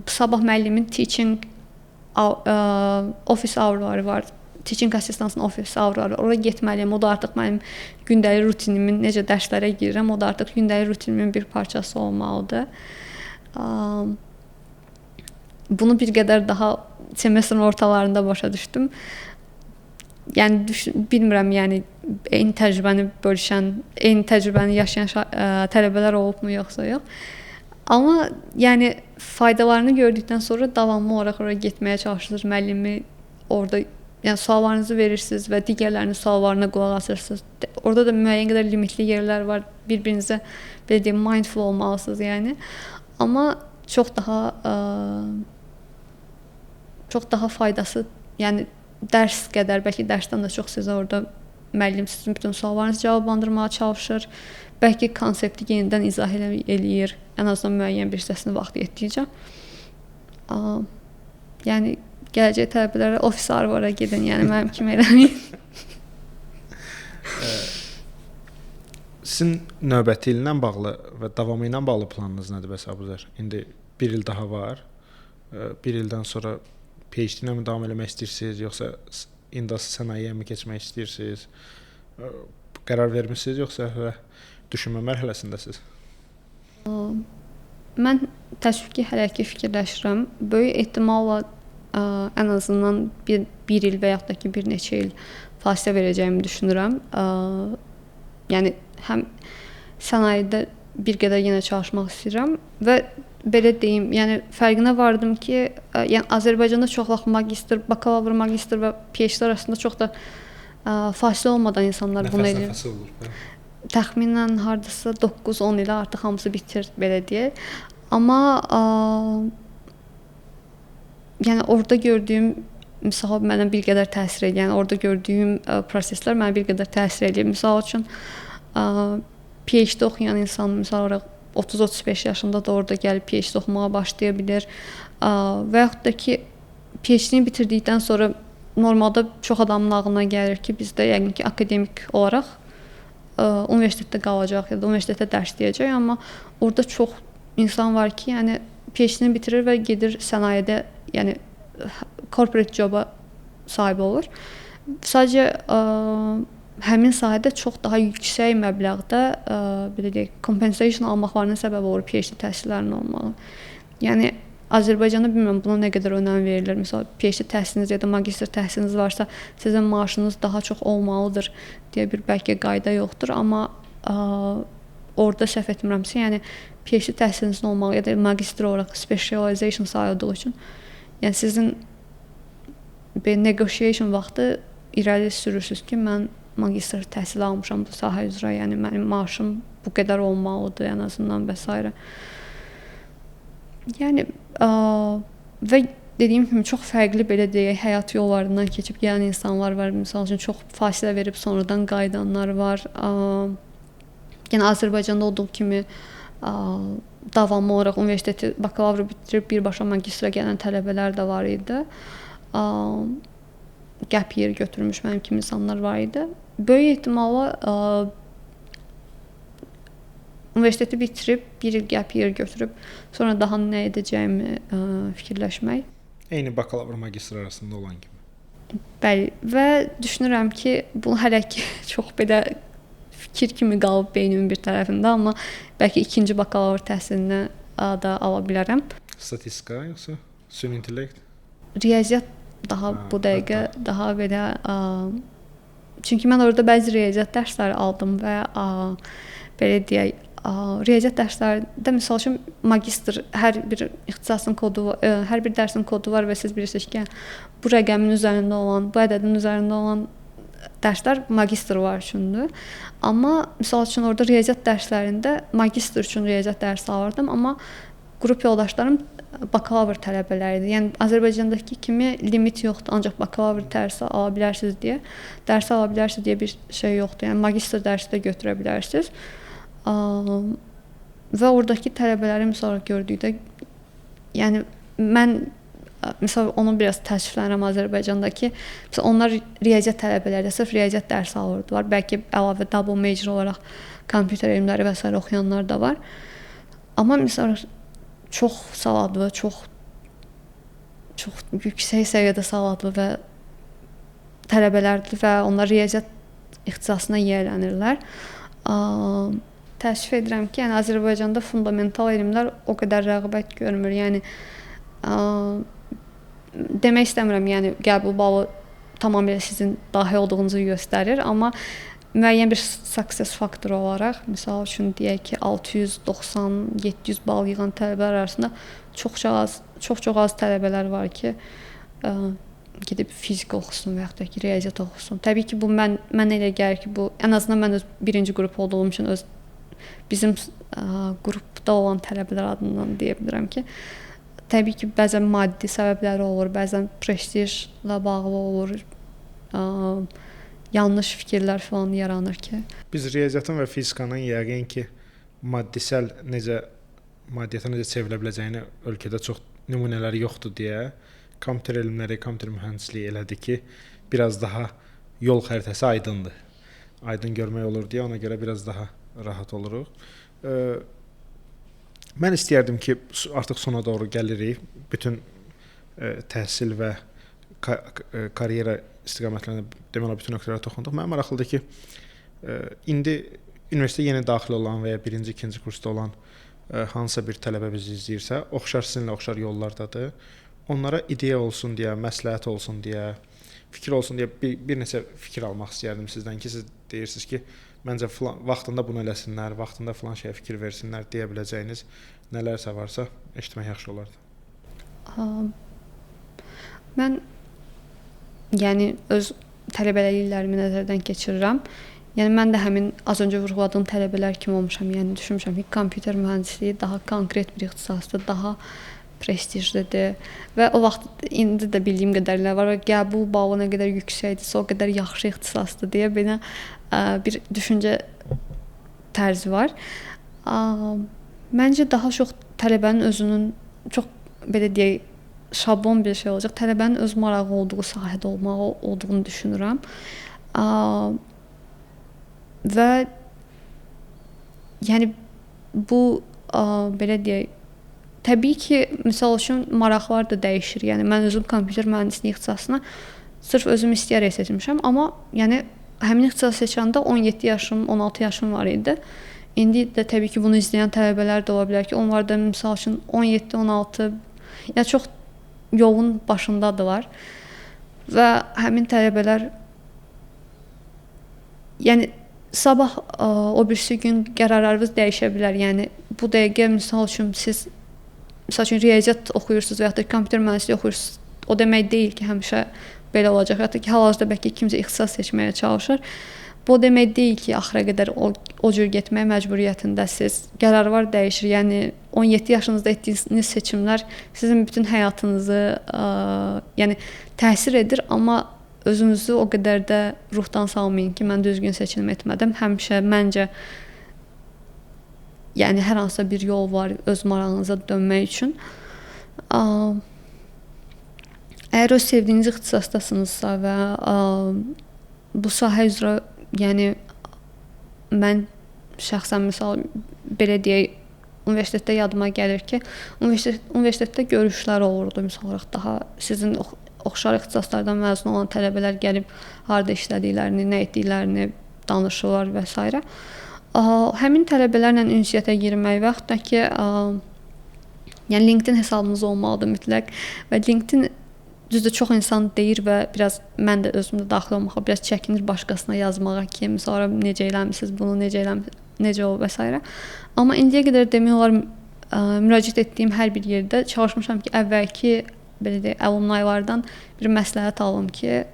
sabah müəllimin teaching office hour-ları var. Teaching assistant-ın office hour-ları. Oraya getməliyəm. O da artıq mənim gündəlik rutinimin, necə dərslərə girirəm, o da artıq gündəlik rutinimin bir parçası olmalıdır. Bunu bir qədər daha semestrin ortalarında başa düşdüm. Yəni bilmirəm, yəni eyni təcrübəni bölüşən, eyni təcrübəni yaşayan tələbələr olubmu yoxsa yox. Amma yəni faydalarını gördükdən sonra davamlı olaraq oraya getməyə çalışırsınız. Müəllimi orada yəni suallarınızı verirsiniz və digərlərinin suallarına qulaq asırsınız. Orada da müəyyən qədər limitli yerlər var. Bir-birinizə belə deyim, mindful olmalısınız yəni. Amma çox daha faydası, yəni dərs qədər, bəlkə dərsdən də çox sizə orada müəllim sizin bütün suallarınızı cavablandırmağa çalışır. Bəlkə konsepti yenidən izah eləyir. Ən azından müəyyən bir hissəsini vaxt yetdikcə. Yəni gələcək tələbələrə office hour-a gedin, yəni mənim kimi eləməyin. Sizin növbəti illə bağlı və davamı ilə bağlı planınız nədir bəs Abuzər? İndi 1 il daha var. 1 ildən sonra PhD-nə mi davam eləmək istəyirsiniz, yoxsa industri sənayeyə mi keçmək istəyirsiniz? Qərar vermisiniz, yoxsa düşünmə mərhələsindəsiniz? Mən təəssüf ki, hələ ki fikirləşirəm. Böyük ehtimalla ən azından bir il və yaxud da ki, bir neçə il fasilə verəcəyimi düşünürəm. Yəni həm sənayedə bir qədər yenə çalışmaq istəyirəm və belə deyim, yəni fərqinə vardım ki, yəni Azərbaycanda çox vaxt magistr, bakalavr, magistr və PhD arasında çox da fasilə olmadan insanlar bunu edir. Nəfəs olur. Təxminən hardasa 9-10 ilə artıq hamısı bitir, belə deyək. Amma yəni orada gördüyüm misal mənə bir qədər təsir edir. Yəni orada gördüyüm proseslər mənə bir qədər təsir edir. Misal üçün PhD oxuyan insan misal olaraq 30-35 yaşında da orada gəlib PhD oxumağa başlaya bilər. Və yaxud da ki, PhD-ni bitirdikdən sonra normalda çox adamın ağlına gəlir ki, bizdə yəqin ki, akademik olaraq universitetdə qalacaq ya da universitetdə dərs deyəcək, amma orada çox insan var ki, yəni PhD-ni bitirir və gedir sənayedə, yəni corporate joba sahib olur. Sadəcə həmin sahədə çox daha yüksək məbləğdə belə deyək, compensation almaqlarının səbəbi olur PhD təhsillərinin olmalı. Yəni Azərbaycanda bilmirəm buna nə qədər önəm verilir. Məsələn, PhD təhsiliniz ya da magistr təhsiliniz varsa, sizin maaşınız daha çox olmalıdır deyə bir bəlkə qayda yoxdur, amma orada səhv etmirəmsə, yəni PhD təhsilinizin olmalı ya da magistr olaraq specialization sayıldığı üçün, yəni sizin bir negotiation vaxtı irəli sürürsünüz ki, mən magistr təhsili almışam bu sahə üzrə, yəni mənim maaşım bu qədər olmalıdır ən azından və s. Yəni və dediyim kimi çox fərqli belə deyək, həyat yollarından keçib gələn insanlar var. Məsəl üçün çox fasilə verib sonradan qayıdanlar var. Yəni Azərbaycanda olduğu kimi davamlı olaraq universiteti bakalavr bitirib birbaşa magistra gələn tələbələr də var idi. Gap year götürmüş mənim kimi insanlar var idi. Böyük ehtimalla universiteti bitirib bir il gap year götürüb sonra daha nə edəcəyimi fikirləşmək. Eyni bakalavr magistr arasında olan kimi. Bəli, və düşünürəm ki, bu hələ ki çox belə fikir kimi qalıb beynimin bir tərəfində, amma bəlkə ikinci bakalavr təhsilinə da ala bilərəm. Statistika yoxsa süni intellekt? Riyaziyyat daha bu dəqiqə daha belə çünki mən orada bəzi riyaziyyat dərsləri aldım və belə deyək, riyaziyyat dərslərində məsəl üçün magistr hər bir ixtisasın kodu var, hər bir dərsin kodu var və siz bilirsiniz ki, bu rəqəmin üzərində olan, bu ədədin üzərində olan dərslər magistr var üçündür. Amma məsəl üçün orada riyaziyyat dərslərində magistr üçün riyaziyyat dərsi alırdım, amma qrup yoldaşlarım bakalavr tələbələri idi. Yəni Azərbaycandakı kimi limit yoxdur, ancaq bakalavr dərsi ala bilərsiniz deyə bir şey yoxdur. Yəni magistr dərsi də götürə bilərsiniz. Və oradakı tələbələri məsəl gördükdə, yəni mən məsəl onu biraz təəssüflənirəm Azərbaycandakı. Məsəl onlar riyaziyyat tələbələri də sırf riyaziyyat dərsi alırdılar. Bəlkə əlavə double major olaraq kompüter elmləri və s. oxuyanlar da var. Amma məsəl çox savadlı, çox yüksək səviyyədə savadlı və tələbələrdir və onlar riyaziyyat ixtisasına yiyələnirlər. Təəssüf edirəm ki, yəni Azərbaycanda fundamental elmlər o qədər rəğbət görmür. Yəni demək istəmirəm, yəni qəbul balı tamamilə sizin dahi olduğunuzu göstərir, amma müəyyən bir success faktoru olaraq, məsəl üçün deyək ki, 690-700 bal yığan tələbələr arasında çox az tələbələr var ki, gedib fizika oxusun və yaxud da ki, riyaziyyat oxusun. Təbii ki, bu mən elə gəlir ki, bu ən azından mən öz birinci qrup olduğum üçün bizim qrupda olan tələbələr adından deyə bilirəm ki, təbii ki, bəzən maddi səbəbləri olur, bəzən prestijlə bağlı olur, yanlış fikirlər falan yaranır ki. Biz riyaziyyatın və fizikanın yəqin ki, maddiyyata necə çevrilə biləcəyini ölkədə çox nümunələri yoxdur deyə kompüter elmləri, kompüter mühəndisliyi elədi ki, biraz daha yol xəritəsi aydındır. Aydın görmək olur deyə ona görə biraz daha rahat oluruq. Mən istəyərdim ki, artıq sona doğru gəlirik. Bütün təhsil və karyera istiqamətlərində deməli bütün nöqtələrə toxunduq. Mənə maraqlıdır ki, indi universitetə yeni daxil olan və ya birinci, ikinci kursda olan hansısa bir tələbə bizi izləyirsə, sizinlə oxşar yollardadır. Onlara ideya olsun deyə, məsləhət olsun deyə, fikir olsun deyə bir neçə fikir almaq istəyərdim sizdən ki, siz deyirsiniz ki, məncə vaxtında bunu eləsinlər, vaxtında filan şeyə fikir versinlər deyə biləcəyiniz nələrsə varsa eşitmək yaxşı olardı. Mən yəni öz tələbəlik illərimi nəzərdən keçirirəm. Yəni mən də həmin az öncə vurğuladığım tələbələr kimi olmuşam. Yəni düşünmüşəm ki, kompüter mühəndisliyi daha konkret bir ixtisasdır, daha prestijlidir və o vaxt indi də bildiyim qədərilə var və qəbul balı nə qədər yüksəkdirsə, o qədər yaxşı ixtisasdır deyə belə bir düşüncə tərzi var. Məncə daha çox tələbənin özünün çox belə deyək şablon bir şey olacaq. Tələbənin öz marağı olduğu sahədə olduğunu düşünürəm. Və yəni bu belə deyək təbii ki, məsəl üçün maraqlar da dəyişir. Yəni mən özüm kompüter mühəndisliyi ixtisasına sırf özüm istəyərək seçmişəm, amma yəni həmin ixtisası seçəndə 17 yaşım, 16 yaşım var idi. İndi də təbii ki, bunu izləyən tələbələr də ola bilər ki, onlar da məsəl üçün 17, 16, yəni çox yolun başındadılar. Və həmin tələbələr yəni sabah o birisi gün qərarlarınız dəyişə bilər. Yəni bu dəqiqə məsəl üçün siz riyaziyyat oxuyursunuz və ya da kompüter mühəndisliyi oxuyursunuz. O demək deyil ki, həmişə belə olacaq. Hətta ki, hal-hazırda bəlkə kimsə ixtisas seçməyə çalışır. bu demək deyil ki, axıra qədər o cür getməyə məcburiyyətindəsiz. Qərar var, dəyişir. Yəni 17 yaşınızda etdiyiniz seçimlər sizin bütün həyatınızı yəni təsir edir, amma özünüzü o qədər də ruhdan salmayın ki, mən düzgün seçim etmədim. Həmişə məncə yəni hər hansısa bir yol var öz marağınıza dönmək üçün. Əgər öz sevdiyiniz ixtisasdasınızsa və bu sahə üzrə yəni mən şəxsən misal belə deyək, universitetdə yadıma gəlir ki, universitetdə görüşlər olurdu misal olaraq daha sizin oxşar ixtisaslardan məzun olan tələbələr gəlib harda işlədiklərini, nə etdiklərini danışırlar və s. Həmin tələbələrlə ünsiyyətə girmək və yaxud da ki, yəni LinkedIn hesabınız olmalıdır mütləq və LinkedIn düzdür çox insan deyir və biraz mən də özümdə daxil olmağa biraz çəkinir başqasına yazmağa ki, sonra necə eləmisiniz bunu, necə o və s. Amma indiyə qədər demək olar müraciət etdiyim hər bir yerdə çalışmışam ki, əvvəlki belə deyək, alumnaylardan bir məsləhət alım ki,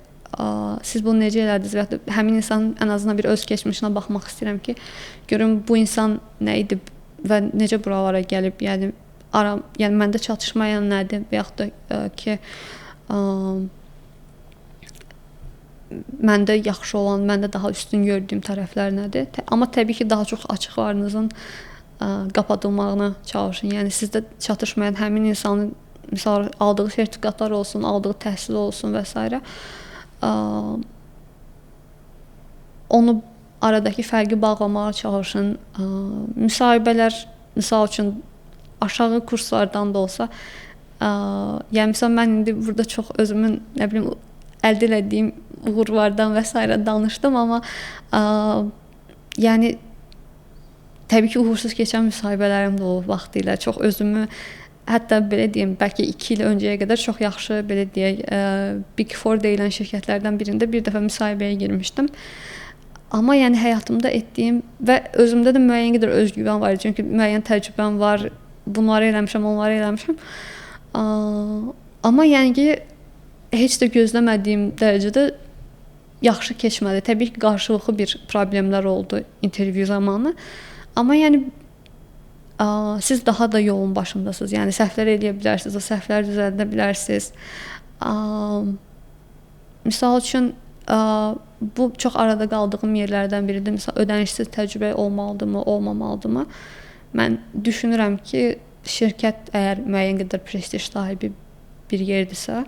siz bunu necə elədiniz və ya həmin insanın ən azından bir öz keçmişinə baxmaq istəyirəm ki, görüm bu insan nə idi və necə buralara gəlib, yəni məndə çatışmayan nədir və yaxud da ki, məndə yaxşı olan, məndə daha üstün gördüyüm tərəflər nədir? Amma təbii ki, daha çox açıqlarınızın qapadılmağına çalışın. Yəni sizdə çatışmayan həmin insanın misal aldığı sertifikatlar olsun, aldığı təhsil olsun və s. Onu aradakı fərqi bağlamağa çalışın. Müsahibələr misal üçün aşağı kurslardan da olsa, yəni misal mən indi burada çox özümün nə bilim əldə etdiyim uğurlardan və s. danışdım, amma yəni təbii ki, uğursuz keçən müsahibələrim də olub vaxtilə. Çox özümü hətta belə deyim, bəlkə 2 il öncəyə qədər çox yaxşı belə deyək, Big Four deyilən şirkətlərdən birində bir dəfə müsahibəyə girmişdim. Amma yəni həyatımda etdiyim və özümdə də müəyyən qədər özgüvən var, çünki müəyyən təcrübəm var. Bunları eləmişəm, onları eləmişəm. Amma yəni ki, heç də gözləmədiyim dərəcədə yaxşı keçmədi. Təbii ki, qarşılıqlı bir problemlər oldu intervyu zamanı. Amma yəni siz daha da yolun başındasınız. Yəni səhvlər eləyə bilərsiniz, o səhvləri düzəldə bilərsiniz. Misal üçün bu çox arada qaldığım yerlərdən biridir. Misal ödənişsiz təcrübə olmalıdırmı, olmamalıdırmı? Mən düşünürəm ki, şirkət əgər müəyyən qədər prestij sahibi bir yerdirsə,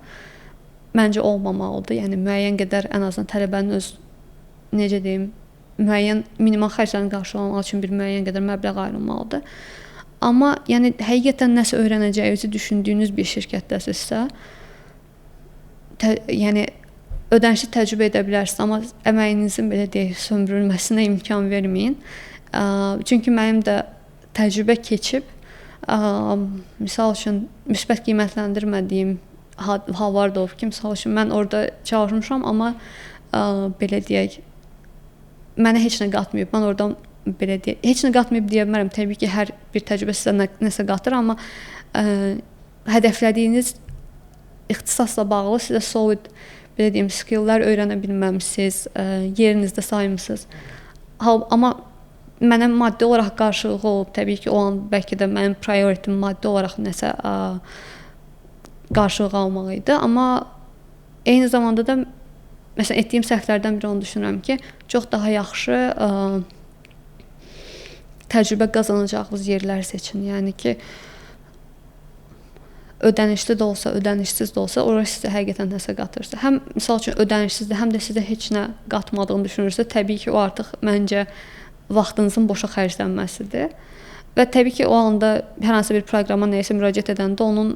məncə olmamalıdır. Yəni müəyyən qədər ən azından tələbənin öz necə deyim, müəyyən minimal xərclərini qarşılamaq üçün bir müəyyən qədər məbləğ ayrılmalıdır. Amma yəni həqiqətən nəsə öyrənəcəyinizi düşündüyünüz bir şirkətdəsinizsə, yəni ödənişli təcrübə edə bilərsiniz, amma əməyinizin belə deyək, sömürülməsinə imkan verməyin. Çünki mənim də təcrübə keçib, misal üçün müsbət qiymətləndirmədiyim hallar da olub ki, misal üçün mən orada çalışmışam, amma belə deyək, mənə heç nə qatmayıb. Mən oradan belə deyək, heç nə qatmayıb deyə bilmərəm. Təbii ki, hər bir təcrübə sizə nəsə qatır, amma hədəflədiyiniz ixtisasla bağlı sizə solid belə deyim, skilllər öyrənə bilməmisiniz, yerinizdə saymısınız. Amma mənə maddi olaraq qarşılığı olub, təbii ki, o an bəlkə də mənim prioritim maddi olaraq nəsə qarşılığı almaq idi. Amma eyni zamanda da məsələn etdiyim səhvlərdən biri onu düşünürəm ki, çox daha yaxşı təcrübə qazanacağınız yerlər seçin. Yəni ki, ödənişli də olsa, ödənişsiz də olsa, orası sizə həqiqətən nəsə qatırsa. Həm misal üçün ödənişsizdir, həm də sizə heç nə qatmadığını düşünürsə, təbii ki, o artıq məncə vaxtınızın boşa xərclənməsidir. Və təbii ki, o anda hər hansı bir proqrama nəyisə müraciət edəndə onun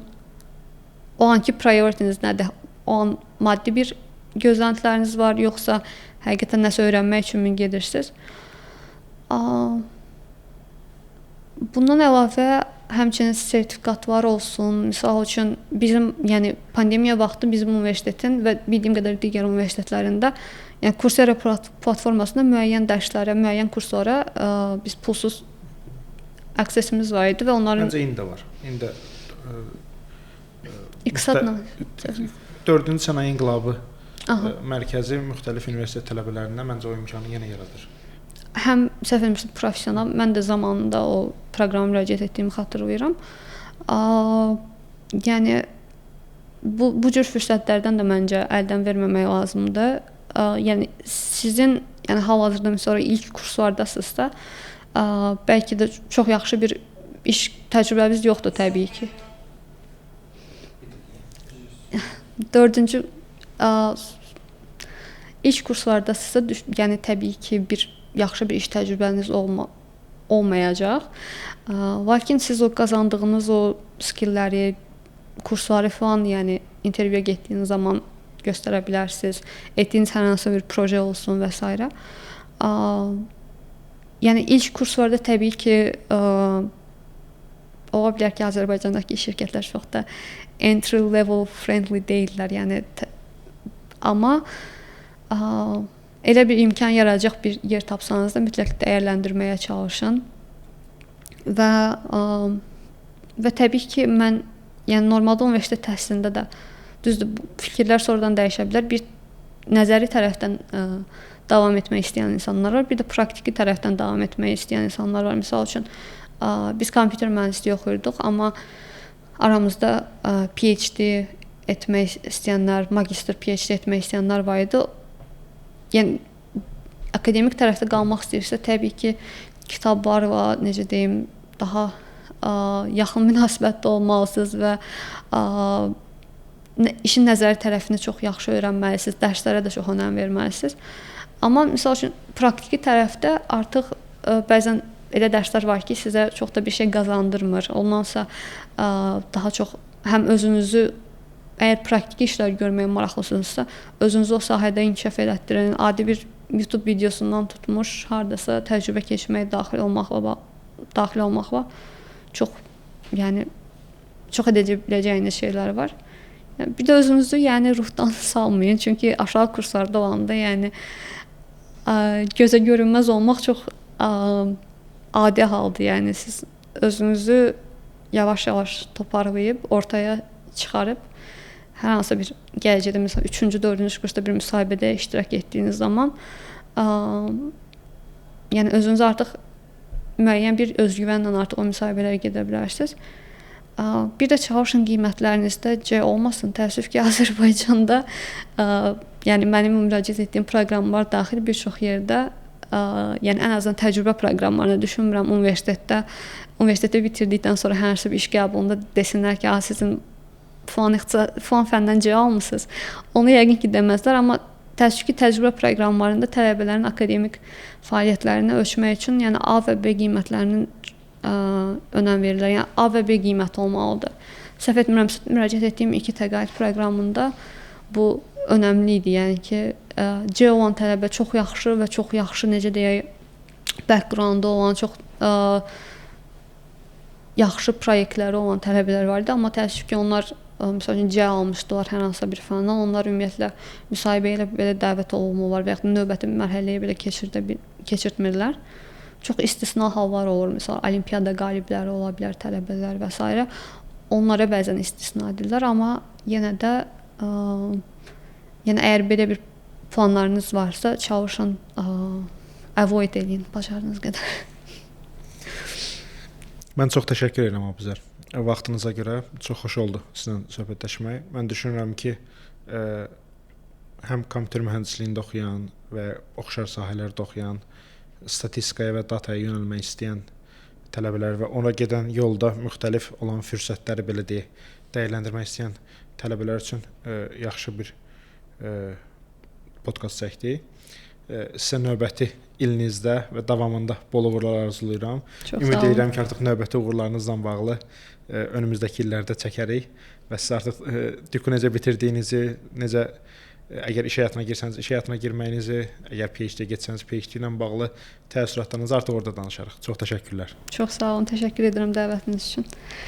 o anki prioritiniz nədir? O an maddi bir gözləntiləriniz var, yoxsa həqiqətən nəsə öyrənmək üçün gedirsiniz? Bundan əlavə həmçinin sertifikatlar olsun. Misal üçün bizim yəni pandemiya vaxtı bizim universitetin və bildiyim qədər digər universitetlərində yəni Coursera platformasında müəyyən dərslərə, müəyyən kurslara biz pulsuz aksesimiz var idi və onların məncə indi də var. İndi iqtisadla 4-cü sənaye inqilabı Aha. Mərkəzi müxtəlif universitet tələbələrinə məncə o imkanı yenə yaradır. Həm səhv etmirəmsə professional, mən də zamanında o proqrama müraciət etdiyimi xatırlayıram. Yəni bu cür fürsətlərdən də məncə əldən verməmək lazımdır. Yəni sizin hal-hazırda məsələn ilk kurslardasınızsa, bəlkə də çox yaxşı bir iş təcrübəniz yoxdur təbii ki. 4-cü ilk kurslardasınızsa, yəni təbii ki yaxşı bir iş təcrübəniz olmayacaq. Lakin siz o qazandığınız o skillləri, kursları falan, yəni intervyuya getdiyiniz zaman göstərə bilərsiniz. Etdiyiniz hər hansı bir proje olsun və s. Yəni ilk kurslarda təbii ki ola bilər ki, Azərbaycandakı şirkətlər çox da entry level friendly deyillər. Yəni amma elə bir imkan yaradacaq bir yer tapsanız da mütləq dəyərləndirməyə çalışın. Və təbii ki mən normalda universitet təhsilində də düzdür, fikirlər sonradan dəyişə bilər. Bir nəzəri tərəfdən davam etmək istəyən insanlar var, bir də praktiki tərəfdən davam etmək istəyən insanlar var. Məsəl üçün biz kompüter mühəndisliyi oxuyurduq, amma aramızda PhD etmək istəyənlər, magistr PhD etmək istəyənlər var idi. Yəni akademik tərəfdə qalmaq istəyirsə, təbii ki kitablarla, necə deyim, daha yaxın münasibətdə olmalısınız və işin nəzəri tərəfini çox yaxşı öyrənməlisiniz, dərslərə də çox önəm verməlisiniz. Amma misal üçün praktiki tərəfdə artıq bəzən elə dərslər var ki, sizə çox da bir şey qazandırmır. Ondansa daha çox həm özünüzü, əgər praktiki işlər görməyə maraqlısınızsa, özünüzü o sahədə inkişaf elətdirin. Adi bir YouTube videosundan tutmuş, hardasa təcrübə keçmək, daxil olmaqla çox edə biləcəyiniz şeylər var. Bir də özünüzü ruhdan salmayın, çünki aşağı kurslarda olanda gözə görünməz olmaq çox adi haldır. Yəni siz özünüzü yavaş-yavaş toparlayıb ortaya çıxarıb hər hansı bir gələcəkdə məsələn 3-cü, 4-cü kursda bir müsahibədə iştirak etdiyiniz zaman yəni özünüzü artıq müəyyən bir özgüvənlə artıq o müsahibələrə gedə bilərsiniz. Bir də çalışın qiymətlərinizdə C olmasın. Təəssüf ki, Azərbaycanda yəni mənim müraciət etdiyim proqramlar daxil bir çox yerdə yəni ən azından təcrübə proqramlarını düşünmürəm universiteti bitirdikdən sonra hər hansı bir iş qəbulunda desinlər ki, sizin falan fəndən C almısınız. Onu yəqin ki deməzlər, amma təəssüf ki təcrübə proqramlarında tələbələrin akademik fəaliyyətlərini ölçmək üçün yəni A və B qiymətlərinin önəm verirlər. Yəni A və B qiyməti olmalıdır. Səhv etmirəmsə, müraciət etdiyim 2 təqaüd proqramında bu önəmli idi. Yəni ki, C olan tələbə çox yaxşı necə deyək, background-u olan, çox yaxşı proyektləri olan tələbələr var idi, amma təəssüf ki, onlar məsələn C almışdılar hər hansı bir fəndən. Onlar ümumiyyətlə müsahibəyə belə dəvət olunmurlar və ya növbəti mərhələyə belə keçirtmirlər. Çox istisna hallar olur. Məsələn, olimpiada qalibləri ola bilər, tələbələr və s. Onlara bəzən istisna edirlər, amma yenə də əgər belə bir planlarınız varsa, çalışın avoid edin bacardığınız qədər. Mən çox təşəkkür edirəm Abuzər. Vaxtınıza görə çox xoş oldu sizinlə söhbətləşmək. Mən düşünürəm ki, həm kompüter mühəndisliyində oxuyan və oxşar sahələrdə oxuyan, statistikaya və dataya yönəlmək istəyən tələbələr və ona gedən yolda müxtəlif olan fürsətləri belə dəyərləndirmək istəyən tələbələr üçün yaxşı bir podkast çəkdik. Sizə növbəti ilinizdə və davamında bol uğurlar arzulayıram. Ümid edirəm ki, artıq növbəti uğurlarınızla bağlı önümüzdəki illərdə çəkərik və siz artıq DÜKU necə bitirdiyinizi, əgər iş həyatına girsəniz, iş həyatına girməyinizi, əgər PhD getsəniz, PhD ilə bağlı təəssüratlarınızı artıq orada danışarıq. Çox təşəkkürlər. Çox sağ olun, təşəkkür edirəm dəvətiniz üçün.